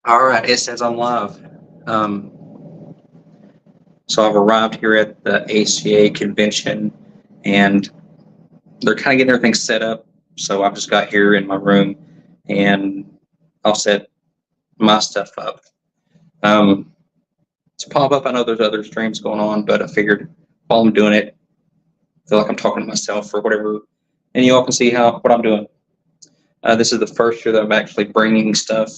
All right, it says I'm live. Um, so I've arrived here at the ACA convention, and they're kind of getting everything set up. So I've just got here in my room, and I'll set my stuff up. To pop up, I know there's other streams going on, but I figured while I'm doing it, I feel like I'm talking to myself or whatever, and you all can see what I'm doing. This is the first year that I'm actually bringing stuff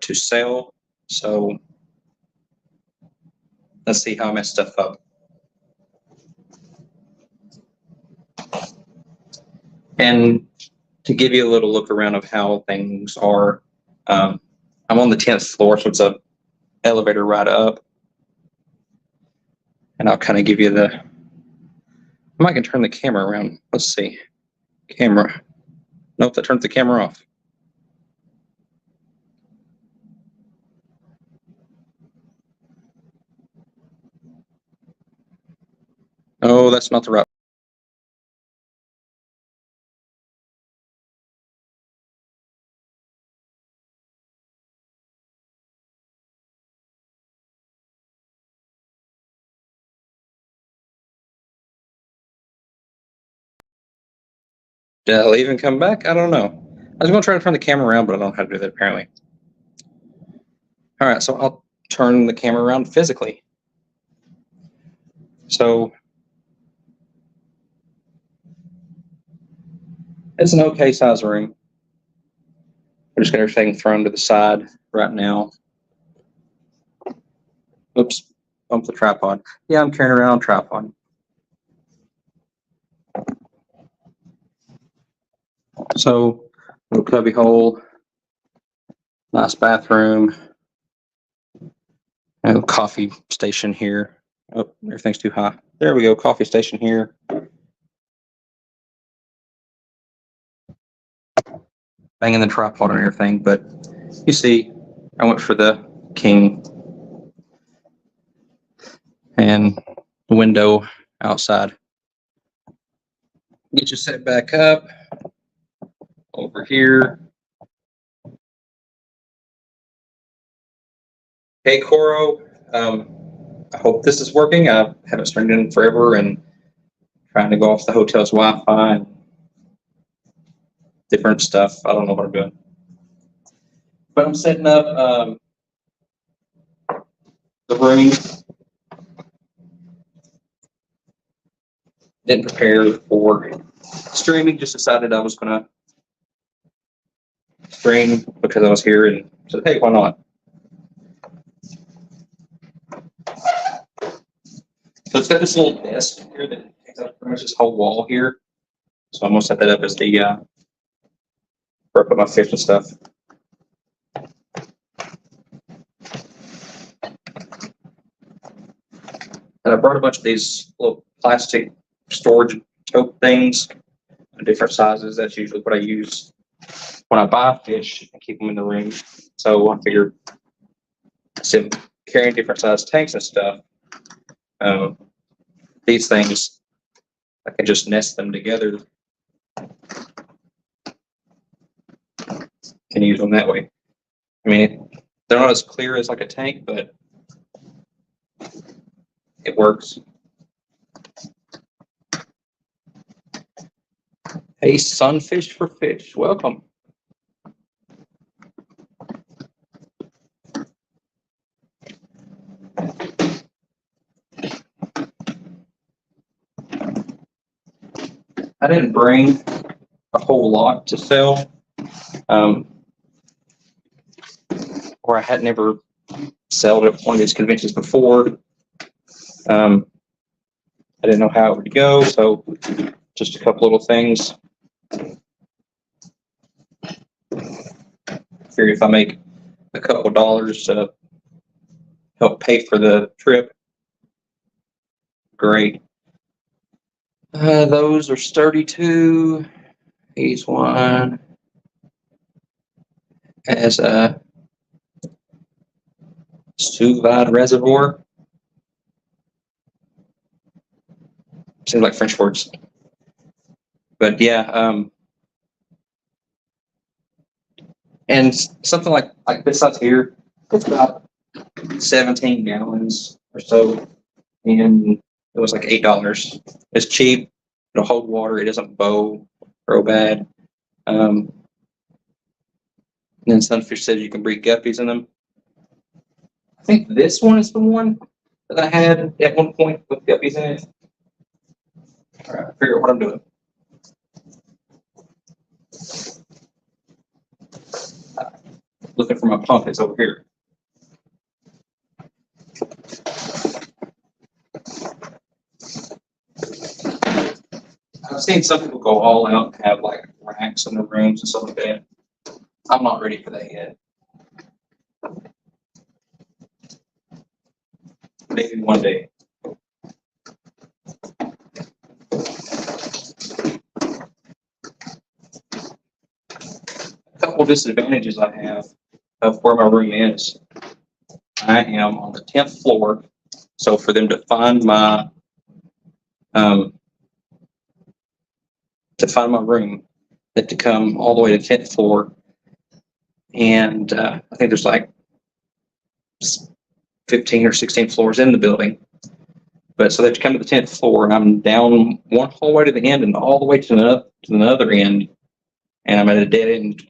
to sell. So let's see how I mess stuff up. And to give you a little look around of how things are, I'm on the 10th floor, so it's an elevator right up. And I'll kind of give you I might can turn the camera around. Let's see. Camera. Nope, that turns the camera off. Oh, that's not the right. Did I leave and come back? I don't know. I was going to try to turn the camera around, but I don't know how to do that apparently. All right, so I'll turn the camera around physically. So it's an okay size room. I just got everything thrown to the side right now. Oops, bump the tripod. Yeah, I'm carrying around a tripod. So, little cubby hole, nice bathroom, and coffee station here. Oh, everything's too high. There we go, coffee station here. Banging the tripod and everything, but you see, I went for the king and the window outside. Get you set back up over here. Hey, Coro. I hope this is working. I haven't streamed in forever and trying to go off the hotel's Wi-Fi and different stuff. I don't know what I'm doing. But I'm setting up the room. Didn't prepare for streaming, just decided I was going to stream because I was here and said, hey, why not? So it's got this little desk here that takes up pretty much this whole wall here. So I'm going to set that up as the where I put my fish and stuff. And I brought a bunch of these little plastic storage tote things, different sizes. That's usually what I use when I buy fish and keep them in the room. So I figured, instead of carrying different size tanks and stuff, these things, I can just nest them together. Can use them that way. I mean, they're not as clear as like a tank, but it works. Hey, Sunfish for Fish, welcome. I didn't bring a whole lot to sell, or I had never sold at one of these conventions before. I didn't know how it would go, so just a couple little things. Figure if I make a couple dollars to help pay for the trip, great. Those are sturdy too. He's one as a sous-vide reservoir. Seems like French words. But yeah, and something like this size here, It's about 17 gallons or so, and it was like $8. It's cheap. It'll hold water. It doesn't grow bad. And then Sunfish said you can breed guppies in them. I think this one is the one that I had at one point with guppies in it. All right, figure out what I'm doing. Looking for my pump. It's over here. I've seen some people go all out and have like racks in their rooms and stuff like that. I'm not ready for that yet. Maybe one day. A couple disadvantages I have of where my room is. I am on the 10th floor, so for them to find my room, they have to come all the way to the 10th floor, and I think there's like 15 or 16 floors in the building. But so they have to come to the 10th floor, and I'm down one hallway to the end and all the way to another end, and I'm at a dead end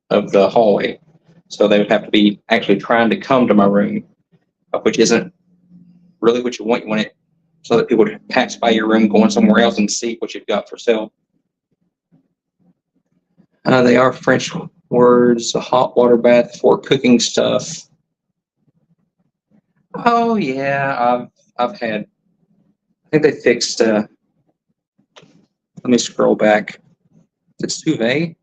of the hallway. So they would have to be actually trying to come to my room, which isn't really what you want. You want it so that people would pass by your room going somewhere else and see what you've got for sale. They are French words, a hot water bath for cooking stuff. Oh yeah, I've had. I think they fixed. Let me scroll back. Is it Suve?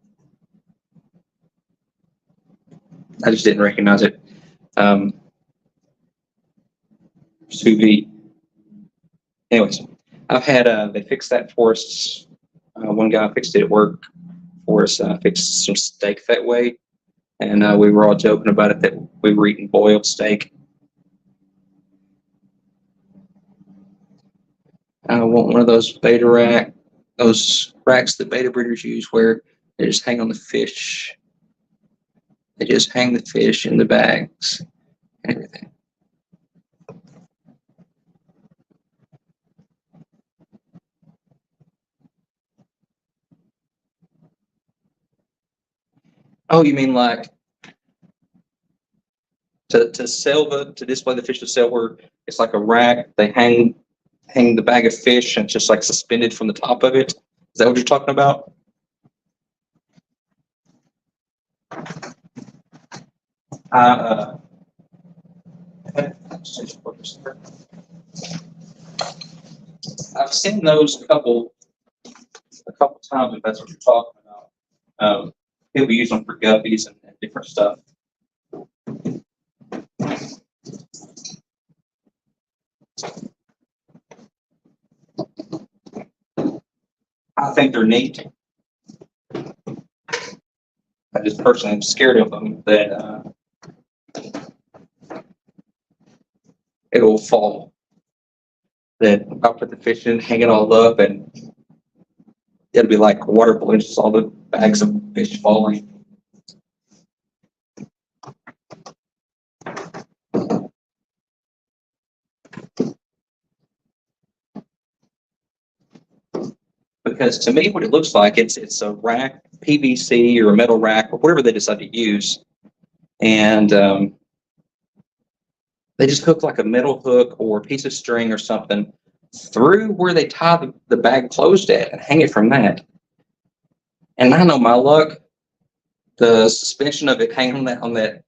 I just didn't recognize it. Sous vide. Anyways, I've had. They fixed that for us. One guy fixed it at work for us. Fixed some steak that way, and we were all joking about it that we were eating boiled steak. I want one of those those racks that beta breeders use where they just hang on the fish. They just hang the fish in the bags and everything. Oh, you mean like to display the fish to sell, where it's like a rack, they hang the bag of fish and it's just like suspended from the top of it? Is that what you're talking about? I've seen those a couple times, if that's what you're talking about. People use them for guppies and different stuff. I think they're neat. I just personally am scared of them that it'll fall. That I'll put the fish in, hang it all up, and it'll be like water balloons, all the bags of fish falling. Because to me, what it looks like, it's a rack, PVC or a metal rack or whatever they decide to use, and they just hook like a metal hook or a piece of string or something through where they tie the bag closed at and hang it from that. And I know my luck, the suspension of it hanging on that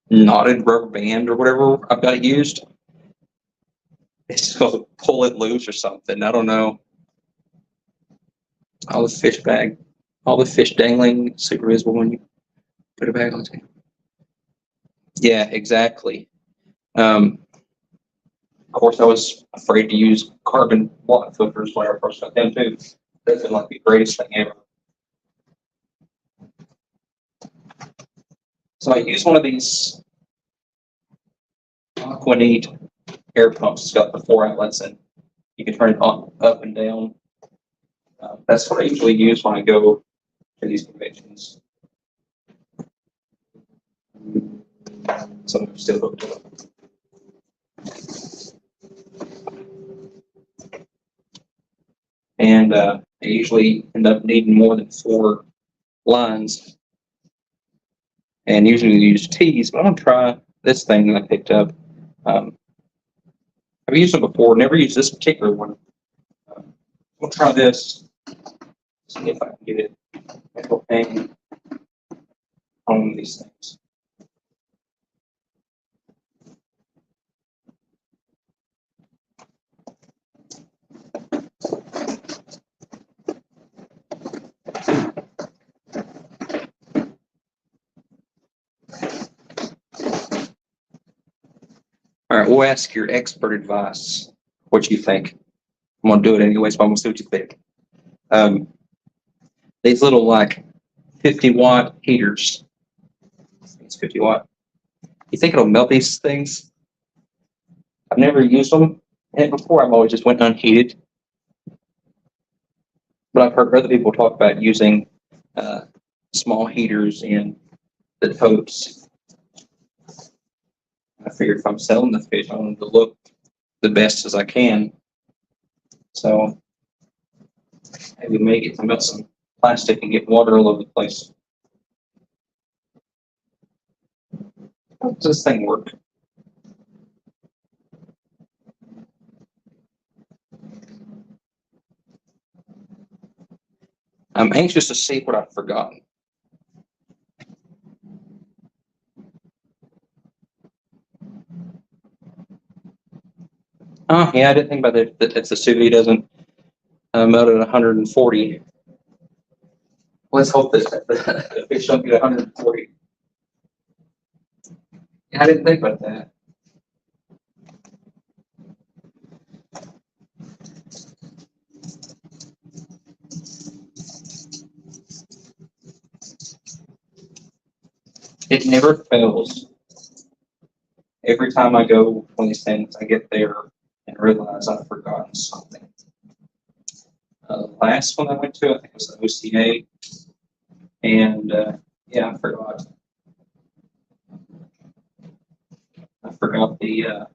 knotted rubber band or whatever I've got it used, it's supposed to pull it loose or something. I don't know. All the fish dangling, super visible when you put a bag on the table. Yeah, exactly. Of course, I was afraid to use carbon block filters when I first got them too. That's been like the greatest thing ever. So I use one of these Aquaneat air pumps. It's got the 4 outlets and you can turn it on up and down. That's what I usually use when I go to these conventions. Some of them still hooked up. And I usually end up needing more than 4 lines. And usually we use T's, but I'm gonna try this thing that I picked up. I've used them before, never used this particular one. We'll try this. See if I can get it hang on these things. All right, we'll ask your expert advice. What you think? I'm gonna do it anyways, but I'm gonna see what you think. These little like 50-watt heaters. It's 50 watt. You think it'll melt these things? I've never used them before. I've always just went unheated. But I've heard other people talk about using small heaters in the totes. I figure if I'm selling the fish, I want them to look the best as I can. So maybe make it to melt some plastic and get water all over the place. How does this thing work? I'm anxious to see what I've forgotten. Oh, yeah, I didn't think about that. That the sous vide doesn't melt at 140. Let's hope that the fish don't get 140. Yeah, I didn't think about that. It never fails. Every time I go on these things, I get there and realize I've forgotten something. The last one I went to, I think it was the OCA, and yeah, I forgot. I forgot the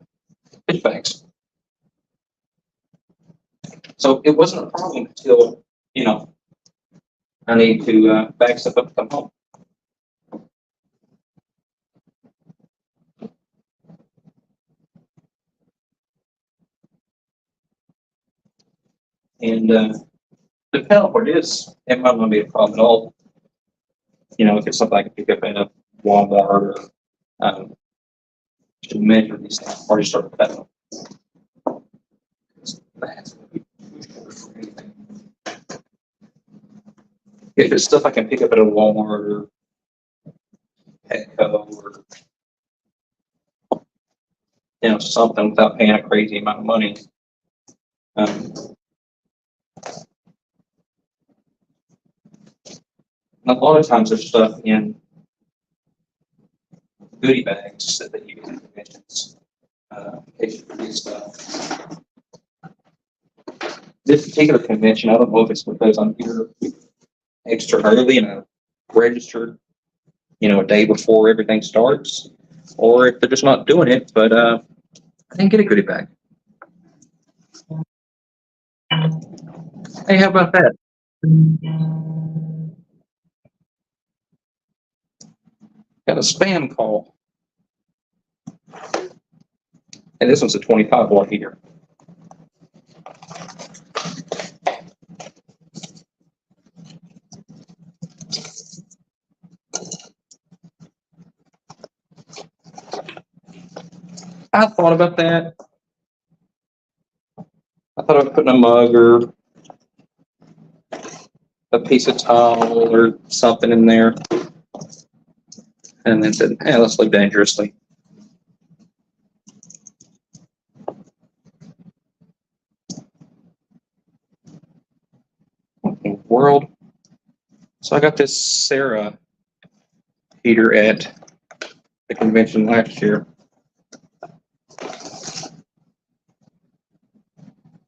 fish bags. So it wasn't a problem until, you know, I need to bag stuff up and come home. And the pedal board it might not be a problem at all. You know, if it's something I can pick up in a Walmart or to measure these things, or just start the pedal. That's gonna be for anything. If it's stuff I can pick up at a Walmart or Petco or something without paying a crazy amount of money. A lot of times there's stuff in goodie bags that you get in conventions. In case you forget stuff. This particular convention, I don't know if it's because I'm here extra early and I registered, a day before everything starts, or if they're just not doing it, but I didn't get a goodie bag. Hey, how about that? Got a spam call. And this one's a 25-watt heater. I thought about that. I thought about putting a mug or a piece of towel or something in there. And then said, hey, let's live dangerously. What in the world? So I got this Sarah heater at the convention last year.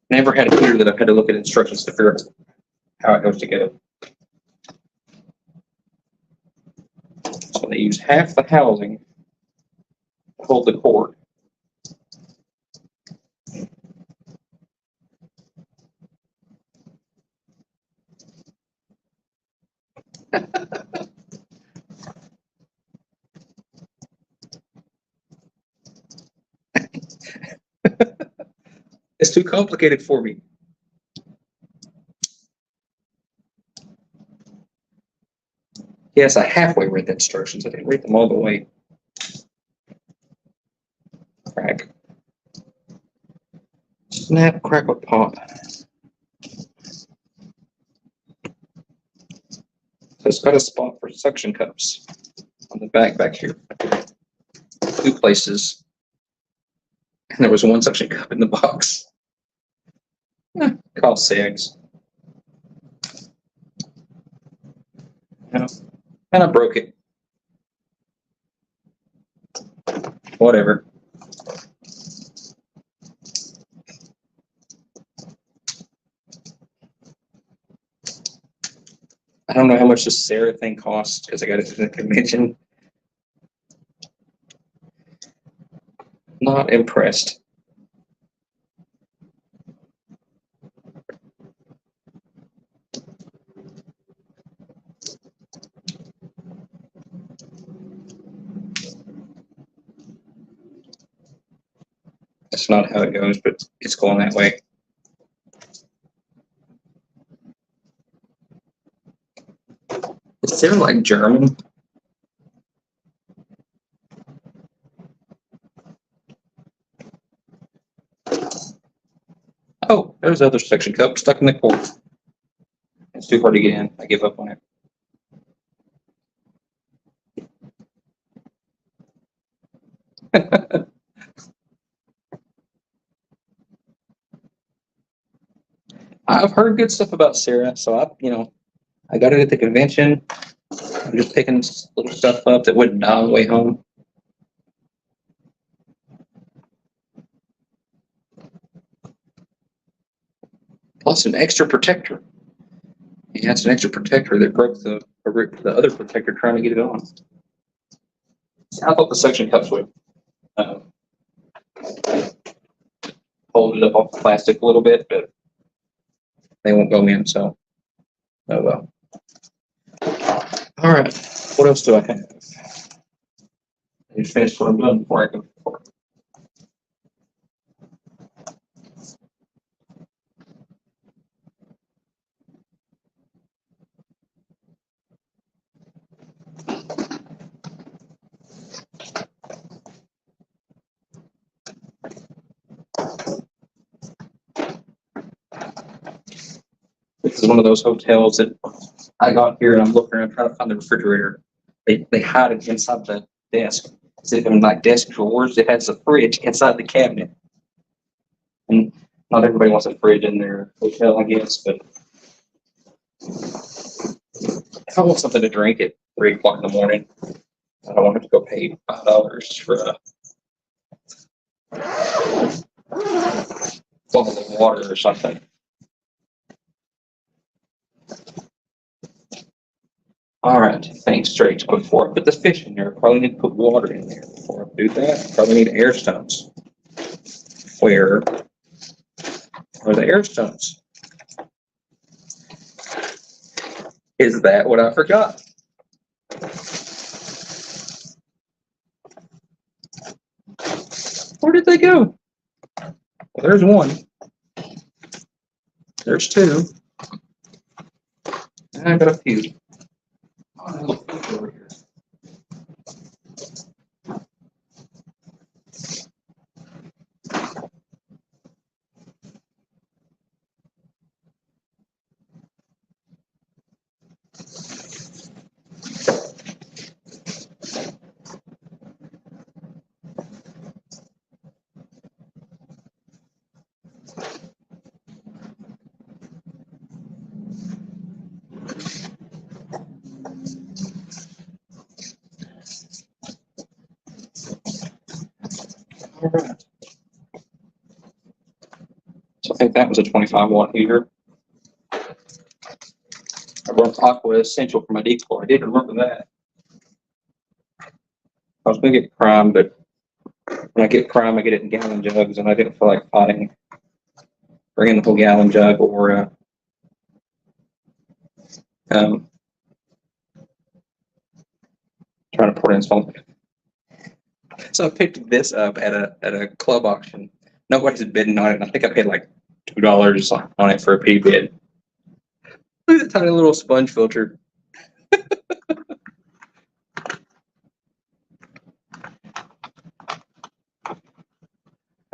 Never had a heater that I've had to look at instructions to figure out how it goes together. So they use half the housing to hold the cord. It's too complicated for me. Yes, I halfway read the instructions. I didn't read them all the way. Crack. Snap, crackle, pop. So it's got a spot for suction cups on the back here. 2 places. And there was 1 suction cup in the box. Cost $6. And I broke it. Whatever. I don't know how much this Sarah thing costs because I got it at the convention. Not impressed. That's not how it goes, but it's going that way. Is Sarah like German? Oh, there's other suction cup stuck in the cord. It's too hard to get in. I give up on it. I've heard good stuff about Sarah, so I got it at the convention. I'm just picking little stuff up that wouldn't die on the way home. Plus an extra protector. Yeah, it's an extra protector that broke the other protector trying to get it on. I thought the suction cups would hold it up off the plastic a little bit, but they won't go in, so oh well. All right, what else do I have? I just finished what I'm doing before I go for it. This is one of those hotels that I got here and I'm looking around trying to find the refrigerator. They hide it inside the desk. As if in like desk drawers, it has a fridge inside the cabinet. And not everybody wants a fridge in their hotel, I guess, but if I want something to drink at 3 o'clock in the morning, I don't want to go pay $5 for a bottle of water or something. All right, thanks, Drake. Before I put the fish in there, I probably need to put water in there. Before I do that, I probably need air stones. Where are the air stones? Is that what I forgot? Where did they go? Well, there's 1. There's 2. And I got a few. Look over here. All right. So I think that was a 25-watt heater. I brought Aqua Essential for my decor. I did remember that. I was going to get prime, but when I get prime, I get it in gallon jugs, and I didn't feel like fighting, bringing the whole gallon jug or um, trying to pour it in small. So I picked this up at a club auction. Nobody's bidding on it, and I think I paid like $2 on it for a P bid. Look at that tiny little sponge filter.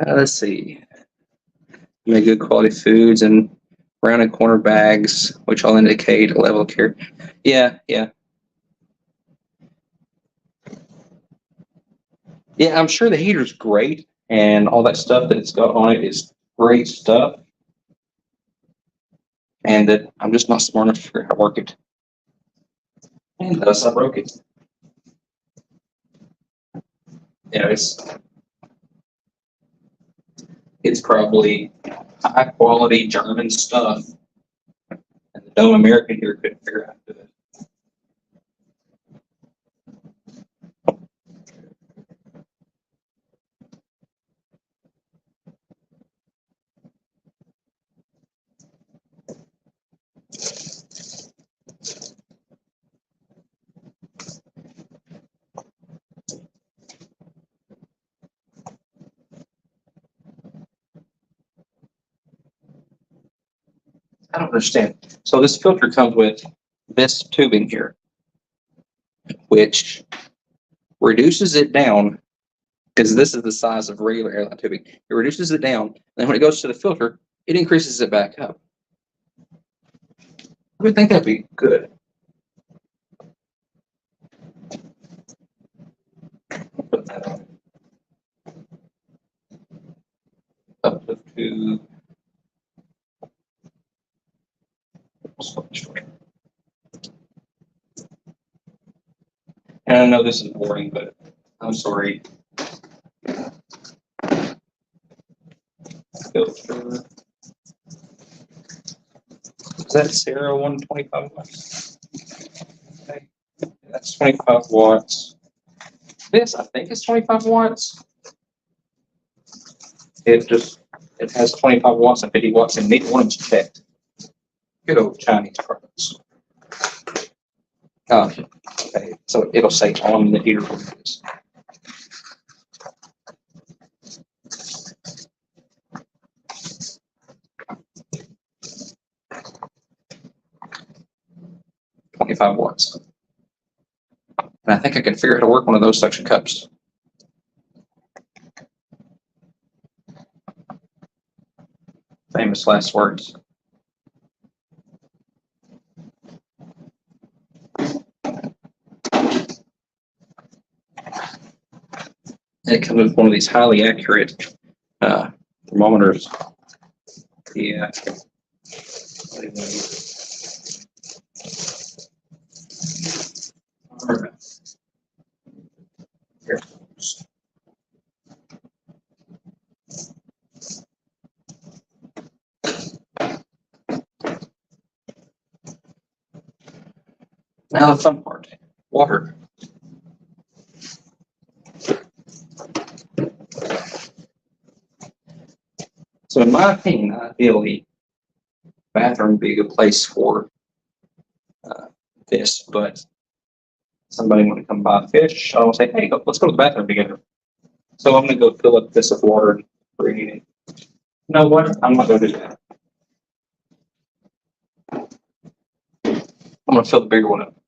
Let's see. Make good quality foods and round and corner bags, which all indicate a level of care. Yeah, yeah. Yeah, I'm sure the heater's great and all that stuff that it's got on it is great stuff. And that I'm just not smart enough to figure out how to work it. And thus I broke it. You know, it's probably high quality German stuff. And the dumb American here couldn't figure out how to do it. I don't understand. So this filter comes with this tubing here, which reduces it down because this is the size of regular airline tubing. It reduces it down, and then when it goes to the filter, it increases it back up. I would think that'd be good. Put that on. Up to and I know this is boring, but I'm sorry. Filter. Is that Sarah 125 watts? Okay. That's 25 watts. This, I think, is 25 watts. It has 25 watts and 50 watts, and neither one is checked. Good old Chinese products. Okay, so it'll say on the heater for this. $25 watts. And I think I can figure out how to work one of those suction cups. Famous last words. And it comes with one of these highly accurate thermometers. Yeah. All right. Here. Now the fun part, water. So in my opinion, ideally, bathroom would be a good place for this, but somebody want to come buy fish, I don't say, hey, let's go to the bathroom together. So I'm going to go fill up this with water and bring it in. You know what? I'm not going to do that. I'm going to fill the bigger one up.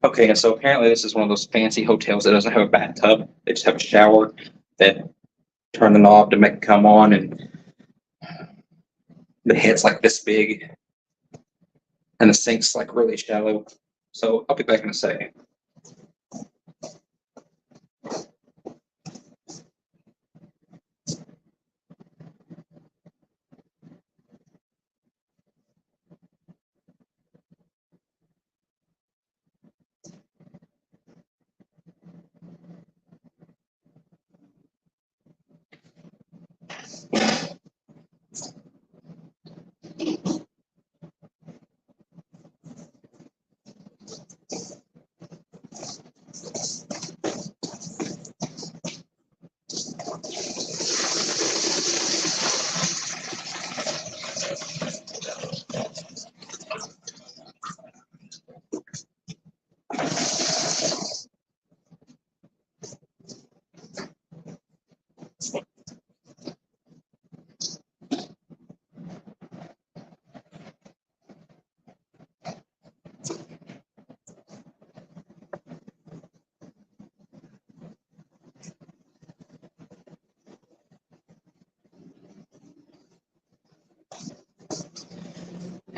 Okay, and so apparently this is one of those fancy hotels that doesn't have a bathtub. They just have a shower that turn the knob to make it come on, and the head's like this big, and the sink's like really shallow. So I'll be back in a second.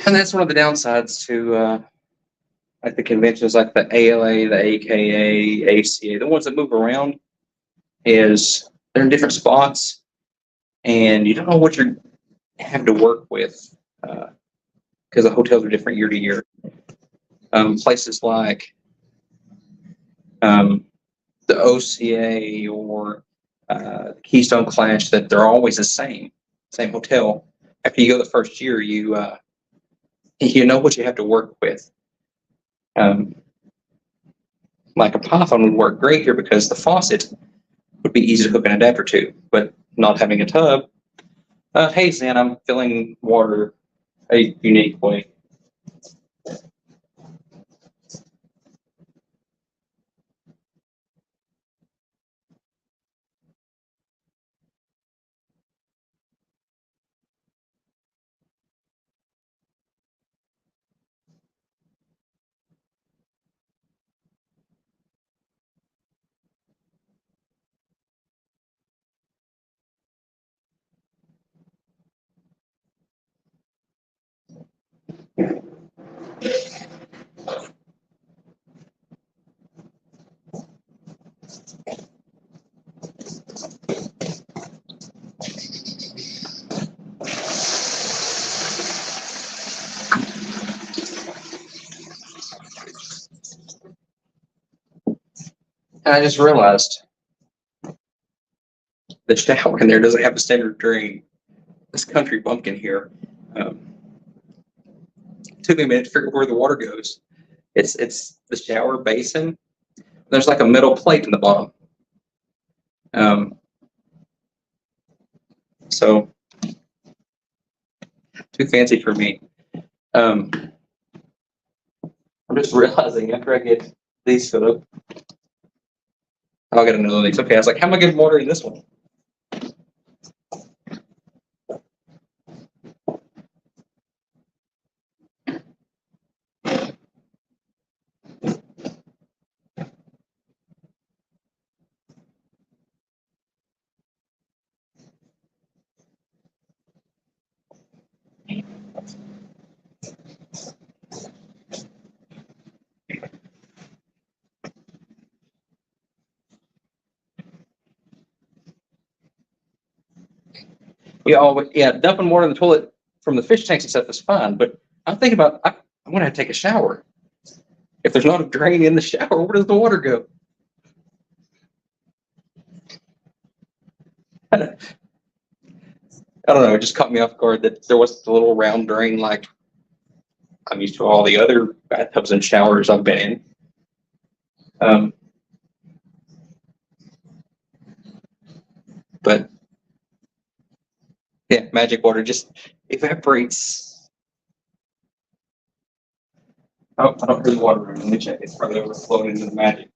And that's one of the downsides to like the conventions, like the ALA, the AKA, ACA, the ones that move around, is they're in different spots, and you don't know what you're having to work with because the hotels are different year to year. Places like um, the OCA or Keystone Clash, that they're always the same hotel. After you go the first year, you know what you have to work with. Um, like a Python would work great here because the faucet would be easy to hook an adapter to, but not having a tub. Hey, Zen, I'm filling water a unique way. And I just realized the shower in there doesn't have a standard drain. This country bumpkin here um, took me a minute to figure out where the water goes. It's the shower basin. There's like a metal plate in the bottom. Um, so too fancy for me. Um, I'm just realizing after I get these filled up, I'll get another one of these. Okay, I was like, how am I getting water in this one? Yeah, dumping water in the toilet from the fish tanks and stuff is fine, but I'm thinking about I'm gonna have to take a shower. If there's not a drain in the shower, where does the water go? I don't know. It just caught me off guard that there was a little round drain like I'm used to all the other bathtubs and showers I've been in. But yeah, magic water just evaporates. Oh, I don't hear the water room. Let me check. It's probably overflowing into the magic.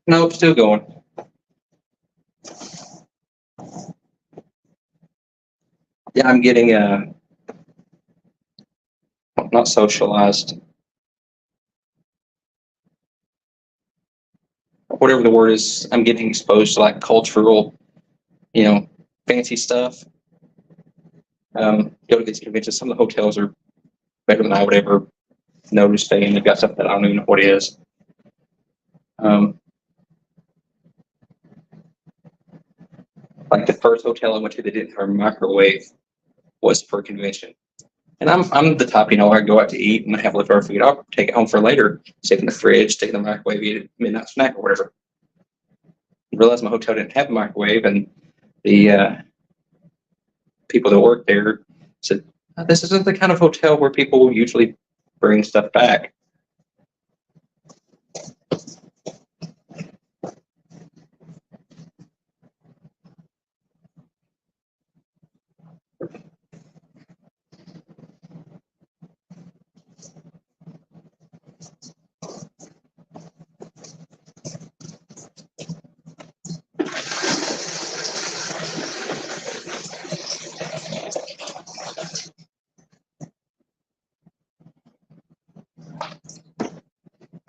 Nope, still going. I'm getting not socialized, whatever the word is. I'm getting exposed to like cultural, fancy stuff. Go to these conventions. Some of the hotels are better than I would ever know to stay in. They've got stuff that I don't even know what it is. Like the first hotel I went to that didn't have a microwave was for a convention. And I'm the type, I go out to eat and I have leftover food. I'll take it home for later, stick it in the fridge, stick it in the microwave, eat it midnight snack or whatever. I realized my hotel didn't have a microwave, and the people that worked there said, "This isn't the kind of hotel where people usually bring stuff back."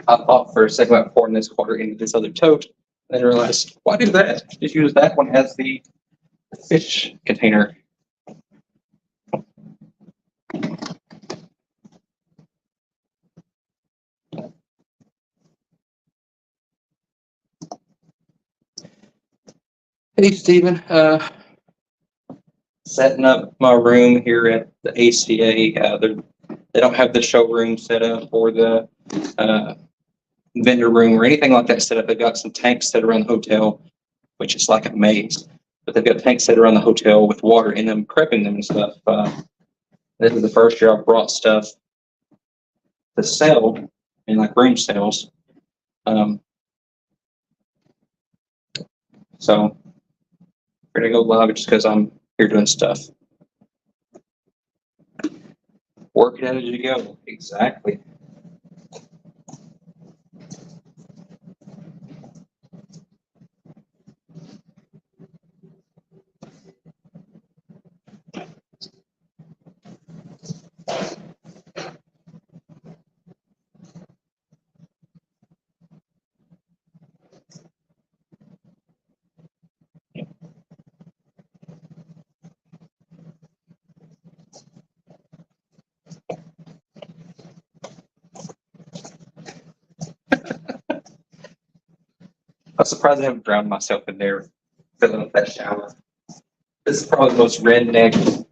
I thought for a second about pouring this water into this other tote, and then realized, why do that? Just use that one as the fish container. Hey, Stephen. Setting up my room here at the ACA. They don't have the showroom set up or the vendor room or anything like that set up. They've got some tanks set around the hotel, which is like a maze. But they've got tanks set around the hotel with water in them, prepping them and stuff. This is the first year I brought stuff to sell in like room sales. So we're gonna go live just because I'm here doing stuff. Work it out as you go. Exactly. I'm surprised I haven't drowned myself in there filling up that shower. This is probably the most redneck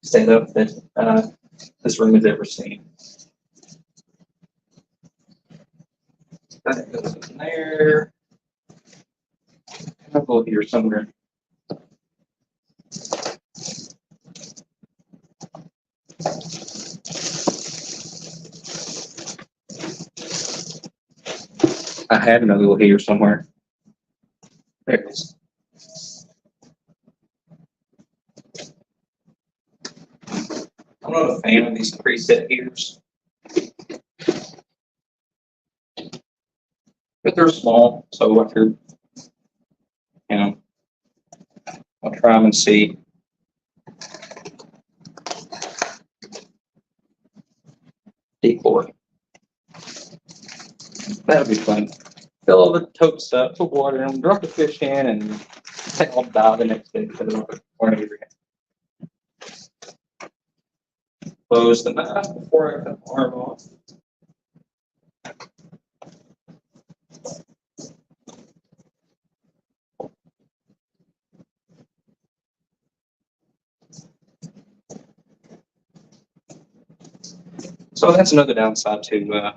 setup that this room has ever seen. That goes in there. I'll go here somewhere. I had another little heater somewhere. There it is. I'm not a fan of these preset heaters, but they're small, so if you're, I'll try them and see. Decor. That'll be fun. Fill all the totes up, put water in them, drop the fish in, and I'll die the next day because I don't again. Close the mouth before I cut the arm off. So that's another downside to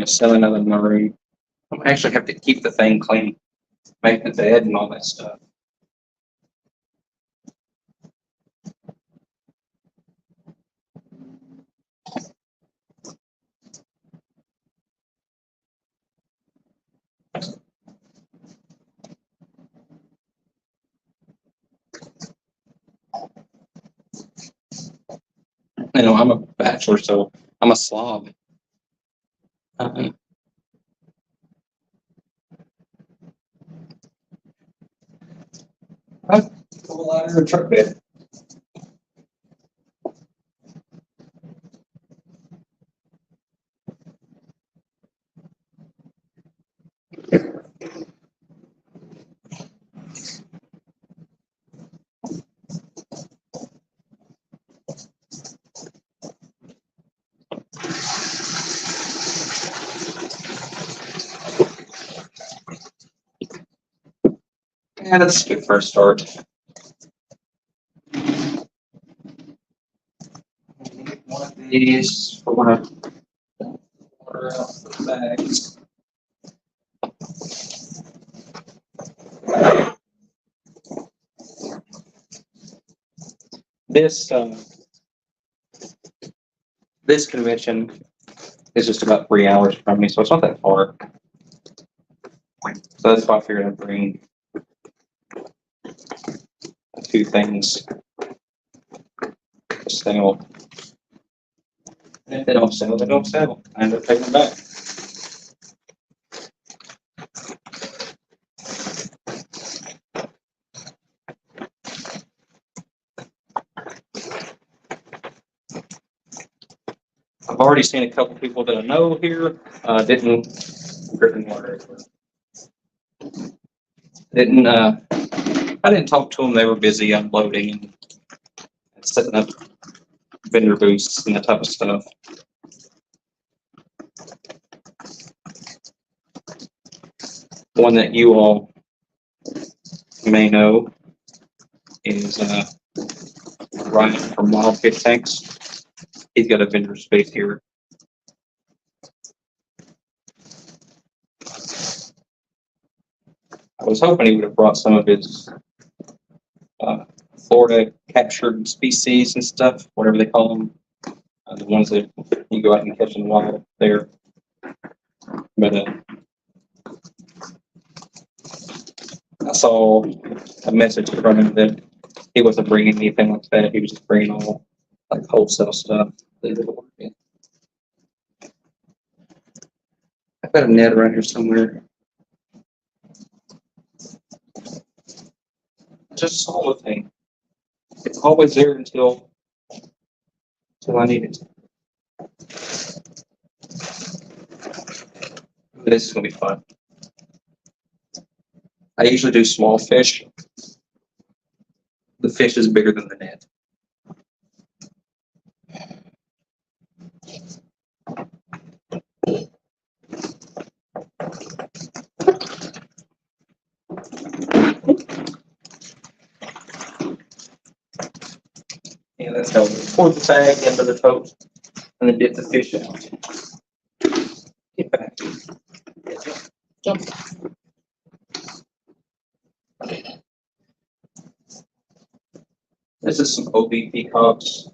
selling out of my room. I actually have to keep the thing clean, make the bed and all that stuff. I'm a bachelor, so I'm a slob. I pull a ladder and truck bed. Yeah, that's a good first start. One of these for one of order out the bags. This this convention is just about 3 hours from me, so it's not that far. So that's why I figured I'd bring a few things to sell. And if they don't sell, they don't sell. I end up taking them back. I've already seen a couple people that I know here. Didn't I didn't talk to them. They were busy unloading and setting up vendor booths and that type of stuff. One that you all may know is Ryan from Wild Fish Tanks. He's got a vendor space here. I was hoping he would have brought some of his Florida captured species and stuff, whatever they call them, the ones that you go out and catch in the wild there. But I saw a message from him that he wasn't bringing anything like that. He was just bringing all like wholesale stuff. I've got a net around here somewhere. Just saw the thing. It's always there until I need it. This is gonna be fun. I usually do small fish. The fish is bigger than the net. Yeah, that's how we pour the tag into the tote and then dip the fish out. Get back. Jump. This is some OB peacocks.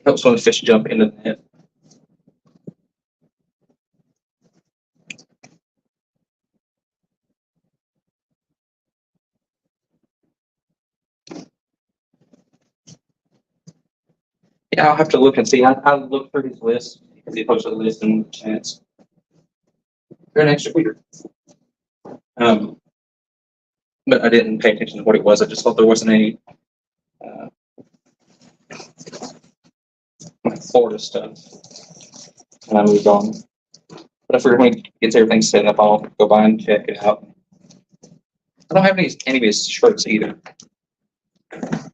Helps when the fish jump into the net. Yeah, I'll have to look and see. I looked through his list because he posted a list in the chats. They're an extra feeder. But I didn't pay attention to what it was. I just thought there wasn't any Florida stuff. And I moved on. But I figured when he gets everything set up, I'll go by and check it out. I don't have any of his shirts either. I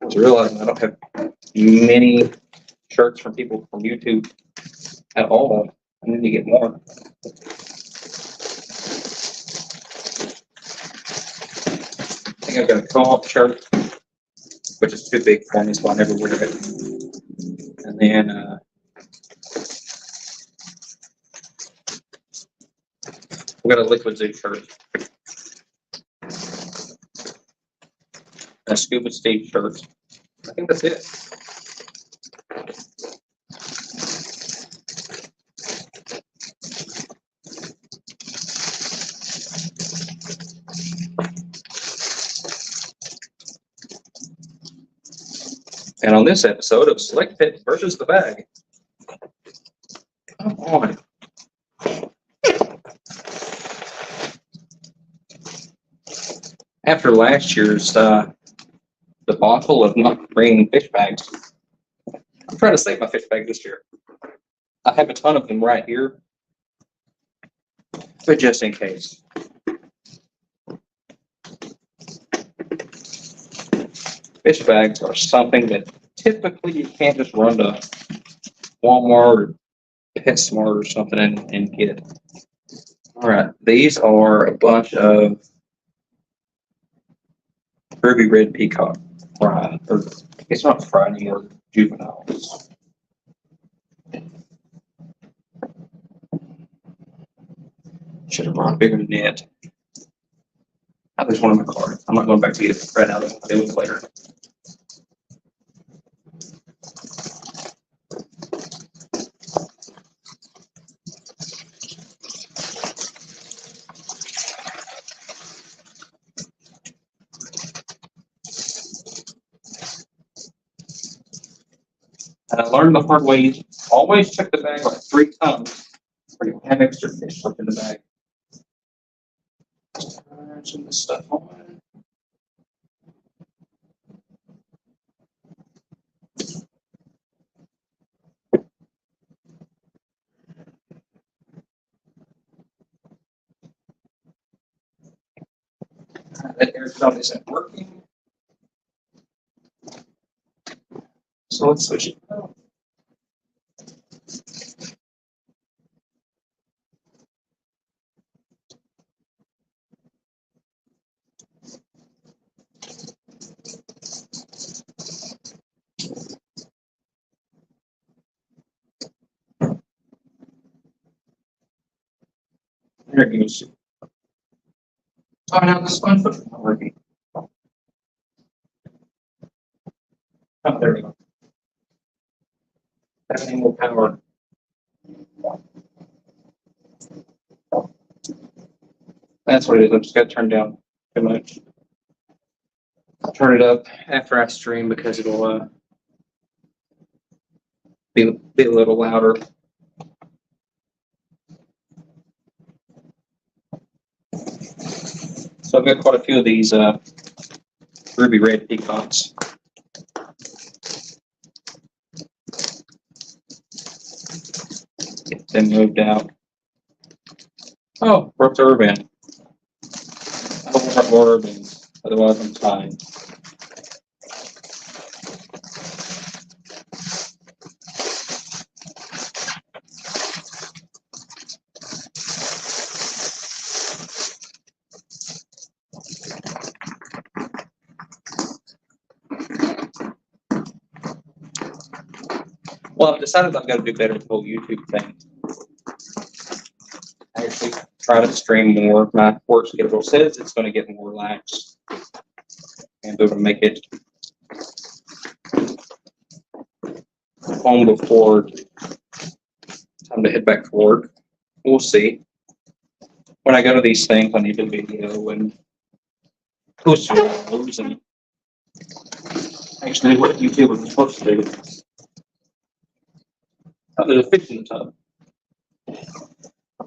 was realizing I don't have many shirts from people from YouTube at all. I need to get more. I think I've got a co-op shirt, which is too big for me, so I never wear it. And then we got a Liquid Zoo shirt, a Scuba Steve shirt. I think that's it. And on this episode of Select Pit versus the Bag, come on. After last year's debacle of not bringing fish bags, I'm trying to save my fish bag this year. I have a ton of them right here, but just in case. Fish bags are something that typically you can't just run to Walmart or PetSmart or something and get. All right, these are a bunch of ruby red peacock fry. Or it's not fry anymore, juveniles. Should have brought a bigger net. There's one in my car. I'm not going back to get it right now. I'll deal with it later. And I learned the hard way. Always check the bag like 3 times or you have extra fish left in the bag. Turn some of this stuff on. That air shot isn't working. So let's switch it. There you go. Find out the sponge foot not working. Oh, there we go. Having more power. That's what it is. I just got to turn down too much. I'll turn it up after I stream because it'll be a little louder. So I've got quite a few of these ruby red peacocks. Get them moved out. Oh, broke the rubber band. I don't want more rubber bands, otherwise I'm fine. Well, I've decided I've got to do better with the whole YouTube thing. I actually try to stream more. My work schedule says it's going to get more relaxed and be able to make it home before time to head back to work. We'll see. When I go to these things, I need to video and post videos and actually what YouTube was supposed to do. Oh, there's a fish in the tub.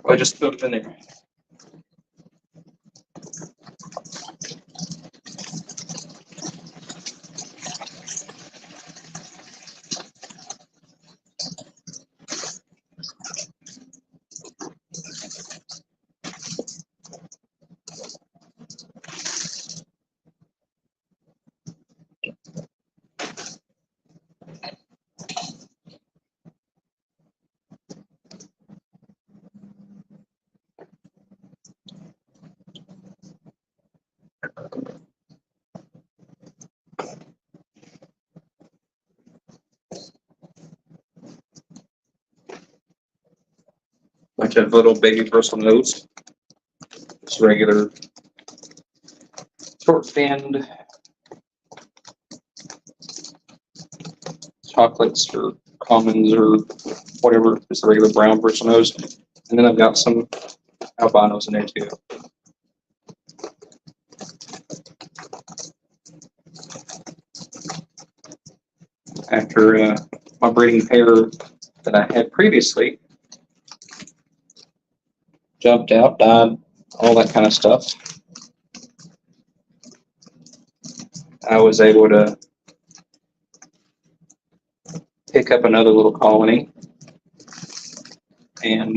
I just put it in there. Bunch of little baby bristle notes. Just regular short finned chocolates or commons or whatever, just a regular brown bristle nose. And then I've got some albinos in there too. After my breeding pair that I had previously jumped out, died, all that kind of stuff, I was able to pick up another little colony, and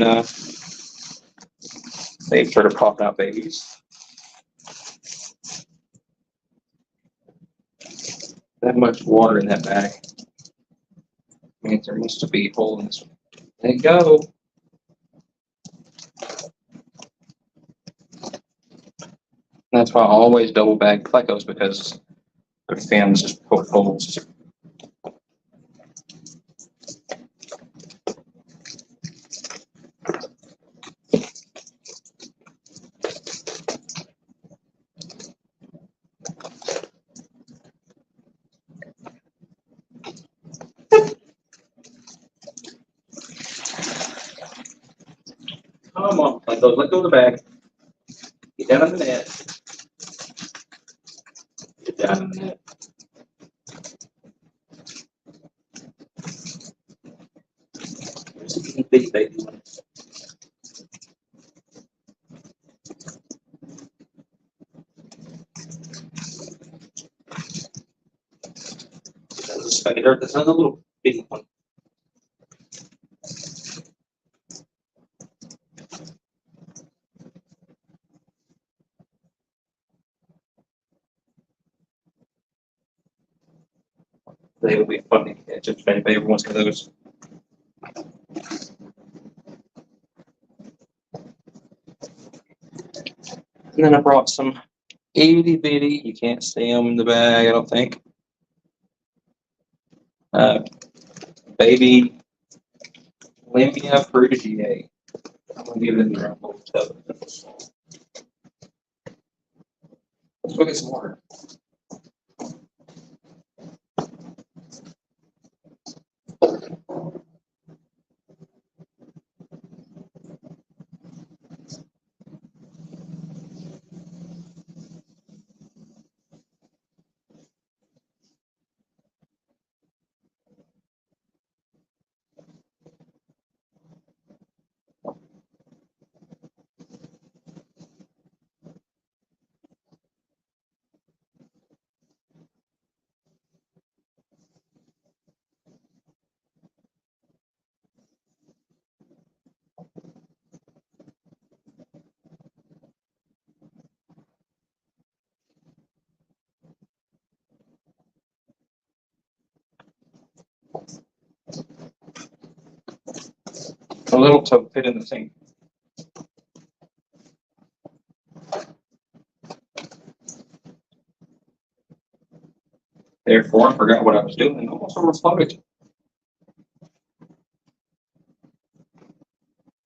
they started popping out babies. that much water in that bag. Means there needs to be a hole in this one. There you go. That's why I always double bag plecos, because their fins just poke holes. Come on, plecos, let go of the bag. Get down in the net. Get down in the net. There's a little bitty baby one. There's a spider. There's another little bitty one. They would be funny to catch if anybody ever wants one of those. And then I brought some itty bitty. You can't see them in the bag, I don't think. Baby Limia fruitiae. I'm gonna give it a little tub. Let's go get some water. A little tub fit in the sink. Therefore, I forgot what I was doing and almost overflowed.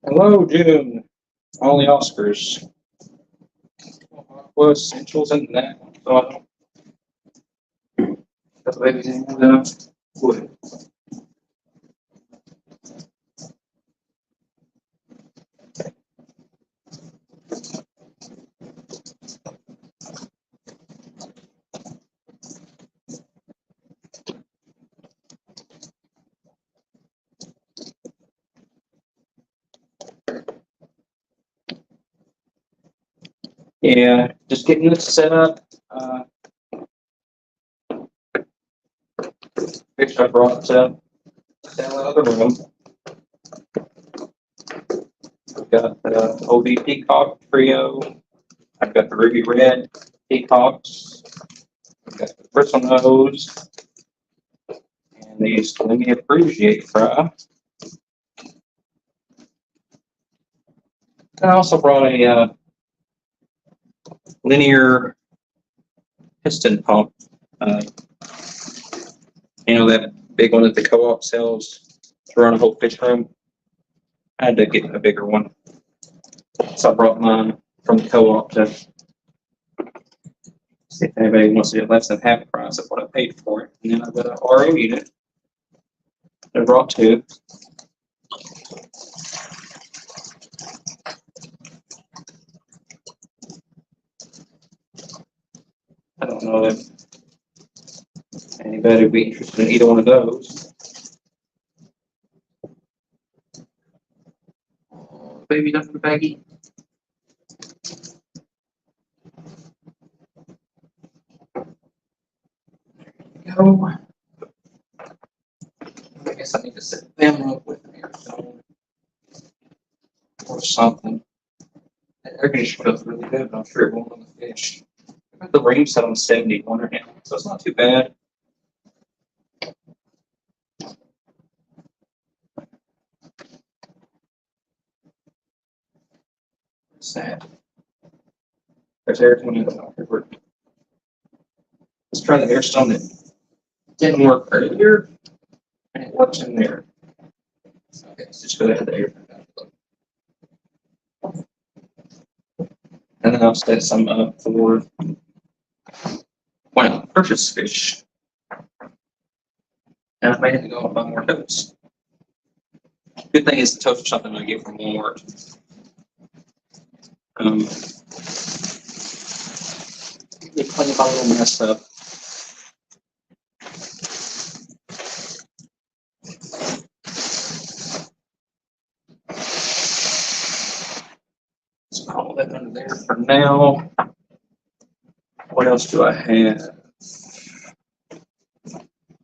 Hello, June. All the Oscars. Aqua Essentials and that. So I don't. That's the baby's in the wood. Yeah, just getting this set up. Fish I brought down the other room. I've got the OB Peacock Trio. I've got the Ruby Red Peacocks. I've got the Bristle Nose. And these Limia fruitiae fry. I also brought a linear piston pump. You know, that big one that the co-op sells to run a whole fish room? I had to get a bigger one. So I brought mine from the co-op to see if anybody wants to get less than half the price of what I paid for it. And then I've got an RO unit. I brought two. I don't know if anybody would be interested in either one of those. Baby, nothing baggy. Go. I guess I need to set them up with an air zone or something. The air conditioner feels really good, but I'm sure it won't on the fish. I got the range set on 70 wonder now, so it's not too bad. Sad. There's everything in the Let's try the airstone that didn't work earlier, and it works in there. Okay, so just go ahead the air. And then I'll set some up for when I purchase fish. And I may have to go and buy more totes. Good thing is the totes are something I get from Walmart. They clean up a little mess up. Let's put all that under there for now. What else do I have?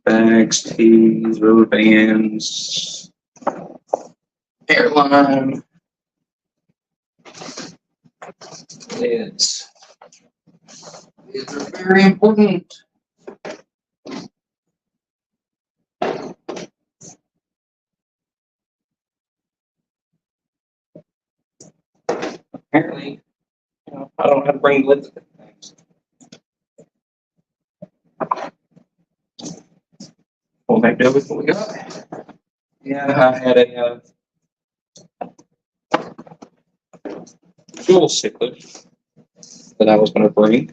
Bags, tees, rubber bands, airline, lids. Lids are very important. Apparently, I don't know how to bring lids to things. We'll make do with what we got. Yeah, I had a fuel cichlid that I was going to bring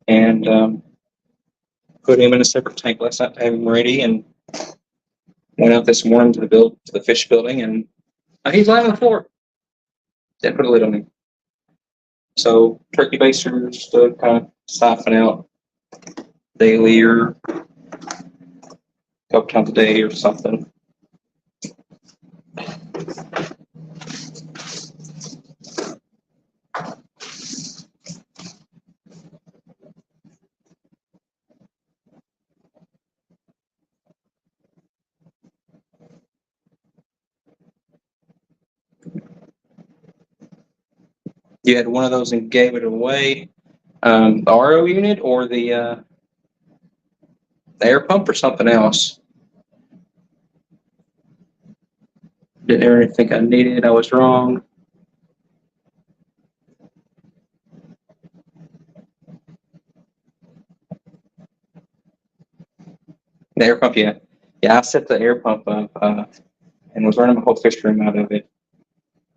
and put him in a separate tank last night to have him ready, and went out this morning to the fish building, and he's lying on the floor. Didn't put a lid on him. So turkey basters to kind of soften out daily or a couple times a day or something. You had one of those and gave it away. The RO unit or the air pump or something else? Didn't ever think I needed it. I was wrong. The air pump, yeah. Yeah, I set the air pump up and was running my whole fish room out of it.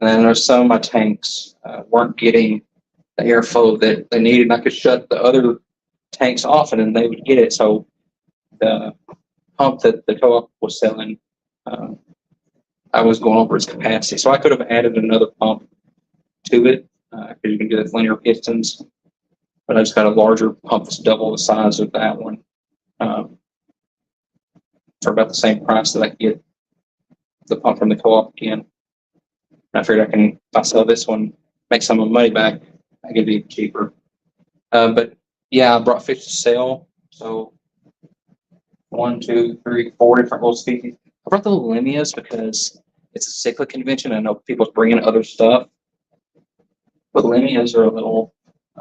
And then there's some of my tanks weren't getting the airflow that they needed. I could shut the other tanks off and then they would get it. So the pump that the co-op was selling, I was going over its capacity. So I could have added another pump to it because you can do it with linear pistons. But I just got a larger pump that's double the size of that one for about the same price that I could get the pump from the co-op again. And I figured if I sell this one, make some of my money back, I could be cheaper. But yeah, I brought fish to sell. So 1, 2, 3, 4 different little species. I brought the little limias because it's a cichlid convention. I know people's bringing other stuff, but limias are a little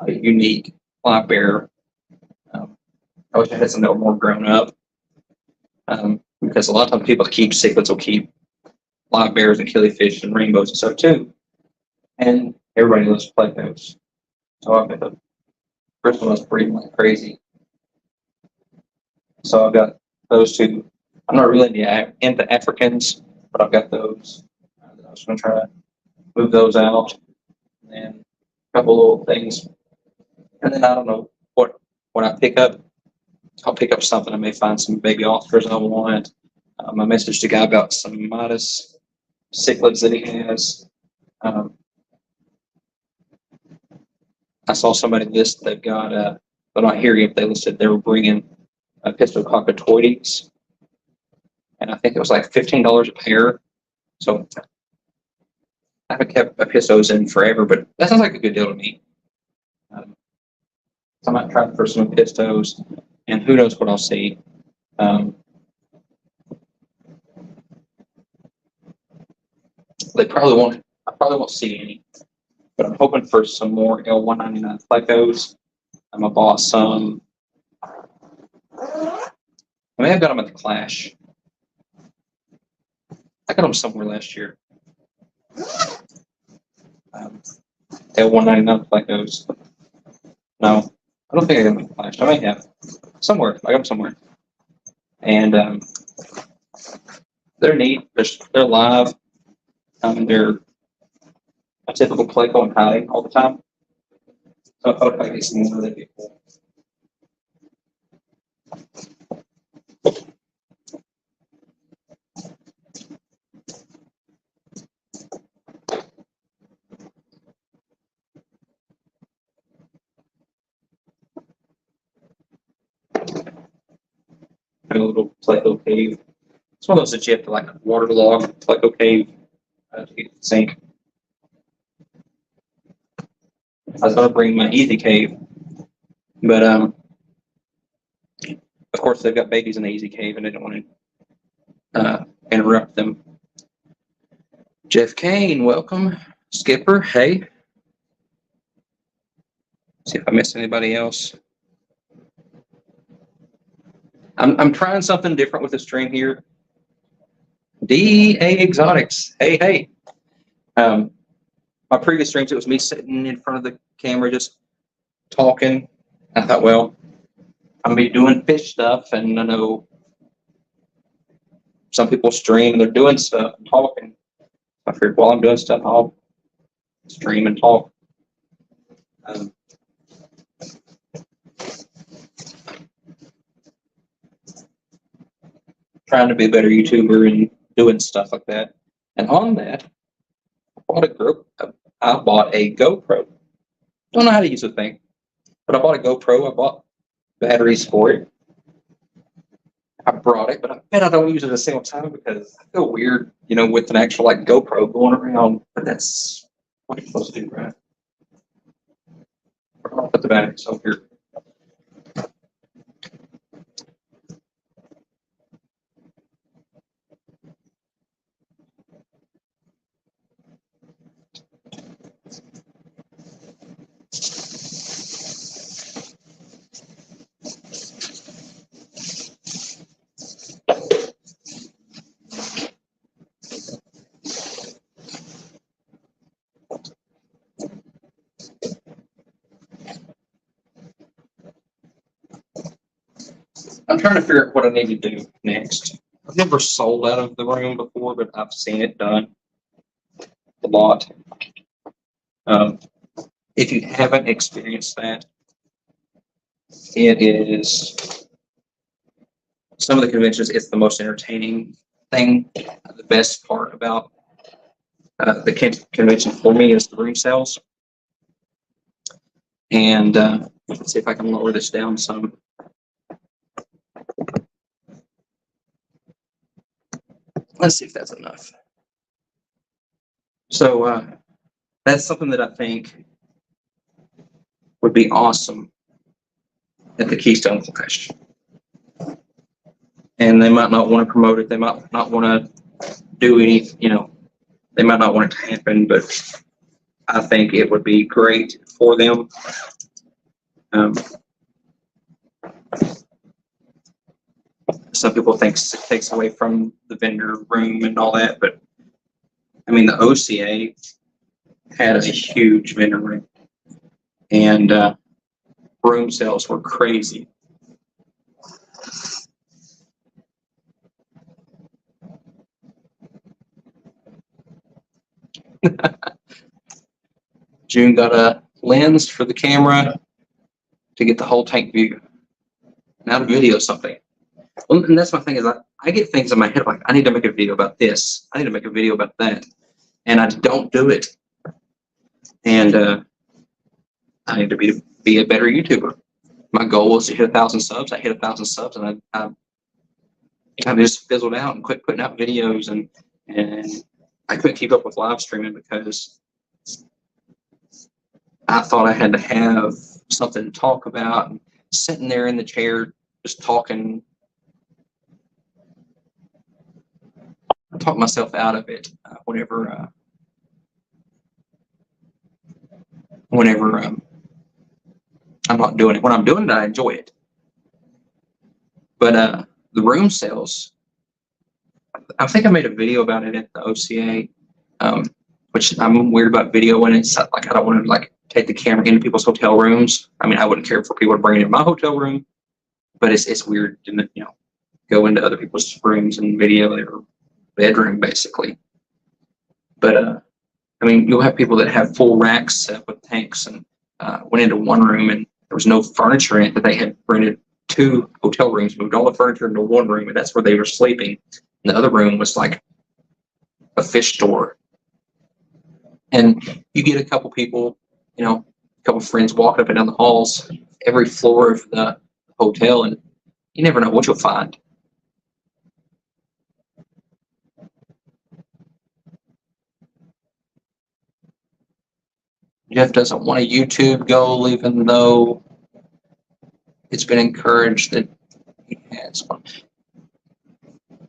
unique live bear. I wish I had some that were more grown up because a lot of times people keep cichlids will keep live bears and killifish and rainbows and stuff too. And everybody loves to play those. So I've got the first one was breeding like crazy. So I've got those two. I'm not really into Africans, but I've got those. I was going to try to move those out. And then a couple little things. And then I don't know what when I pick up, I'll pick up something. I may find some baby Oscars I want. I messaged a guy about some Midas cichlids that he has. I saw somebody list they've got, but I hear if they listed they were bringing Pistococcatoides, and I think it was like $15 a pair. So I haven't kept pistos in forever, but that sounds like a good deal to me. So I might try for some pistos, and who knows what I'll see. They probably won't. I probably won't see any, but I'm hoping for some more L199 plecos. I bought some. I may have got them at the Clash. I got them somewhere last year. L199 Plecos. No, I don't think I got them flashed. I may have somewhere. I got them somewhere, and they're neat. They're live. They're a typical Pleco and high all the time. So I thought if I get some more, that'd be cool. A little Pleco cave. It's one of those that you have to like waterlog Pleco cave to get the sink. I was gonna bring my easy cave, but of course they've got babies in the easy cave and they don't want to interrupt them. Jeff Kane, welcome. Skipper, hey. See if I missed anybody else. I'm trying something different with the stream here. DA Exotics, hey. My previous streams, it was me sitting in front of the camera just talking. I thought, well, I'm gonna be doing fish stuff, and I know some people stream and they're doing stuff and talking. I figured while I'm doing stuff, I'll stream and talk. Trying to be a better YouTuber and doing stuff like that. And on that, I bought a GoPro. Don't know how to use the thing, but I bought a GoPro. I bought batteries for it. I brought it, but I bet I don't use it a single time because I feel weird, with an actual like GoPro going around. But that's what you're supposed to do, right? I'll put the batteries over here. I'm trying to figure out what I need to do next. I've never sold out of the room before, but I've seen it done a lot. If you haven't experienced that, it is some of the conventions. It's the most entertaining thing. The best part about the convention for me is the room sales. And let's see if I can lower this down some. Let's see if that's enough. So that's something that I think would be awesome at the Keystone Clash. And they might not want to promote it. They might not want to do any, they might not want it to happen, but I think it would be great for them. Some people think it takes away from the vendor room and all that, but I mean, the OCA had a huge vendor room, and room sales were crazy. June got a lens for the camera to get the whole tank view. Now to video something. Well, and that's my thing is I get things in my head like I need to make a video about this. I need to make a video about that, and I don't do it. And I need to be a better YouTuber. My goal was to hit 1,000 subs. I hit 1,000 subs, and I kind of just fizzled out and quit putting out videos, and I couldn't keep up with live streaming because I thought I had to have something to talk about. And sitting there in the chair just talking, I talk myself out of it whenever I'm not doing it. When I'm doing it, I enjoy it. But the room sales, I think I made a video about it at the OCA. which I'm weird about video, and it's like I don't want to like take the camera into people's hotel rooms. I mean, I wouldn't care for people to bring it in my hotel room, but it's weird to go into other people's rooms and video their bedroom basically. But I mean, you'll have people that have full racks set up with tanks, and went into one room and there was no furniture in it, but they had rented 2 hotel rooms, moved all the furniture into one room, and that's where they were sleeping. And the other room was like a fish store. And you get a couple people, a couple friends walking up and down the halls, every floor of the hotel, and you never know what you'll find. Jeff doesn't want a YouTube goal, even though it's been encouraged that he has one.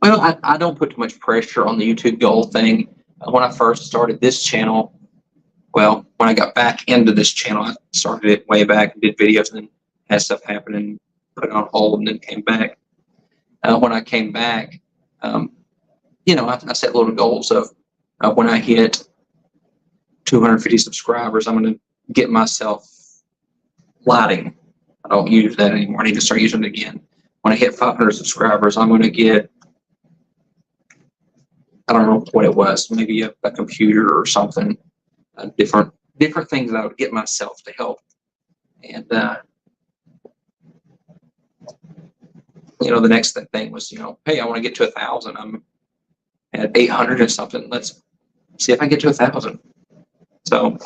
Well, I don't put too much pressure on the YouTube goal thing. When I first started this channel, well, when I got back into this channel, I started it way back and did videos, and then had stuff happen and put it on hold, and then came back. When I came back, I set little goals of when I hit 250 subscribers, I'm going to get myself lighting. I don't use that anymore. I need to start using it again. When I hit 500 subscribers, I'm going to get, I don't know what it was, maybe a computer or something, different things that I would get myself to help. And, the next thing was, hey, I want to get to 1,000. I'm at 800 and something. Let's see if I can get to 1,000. So,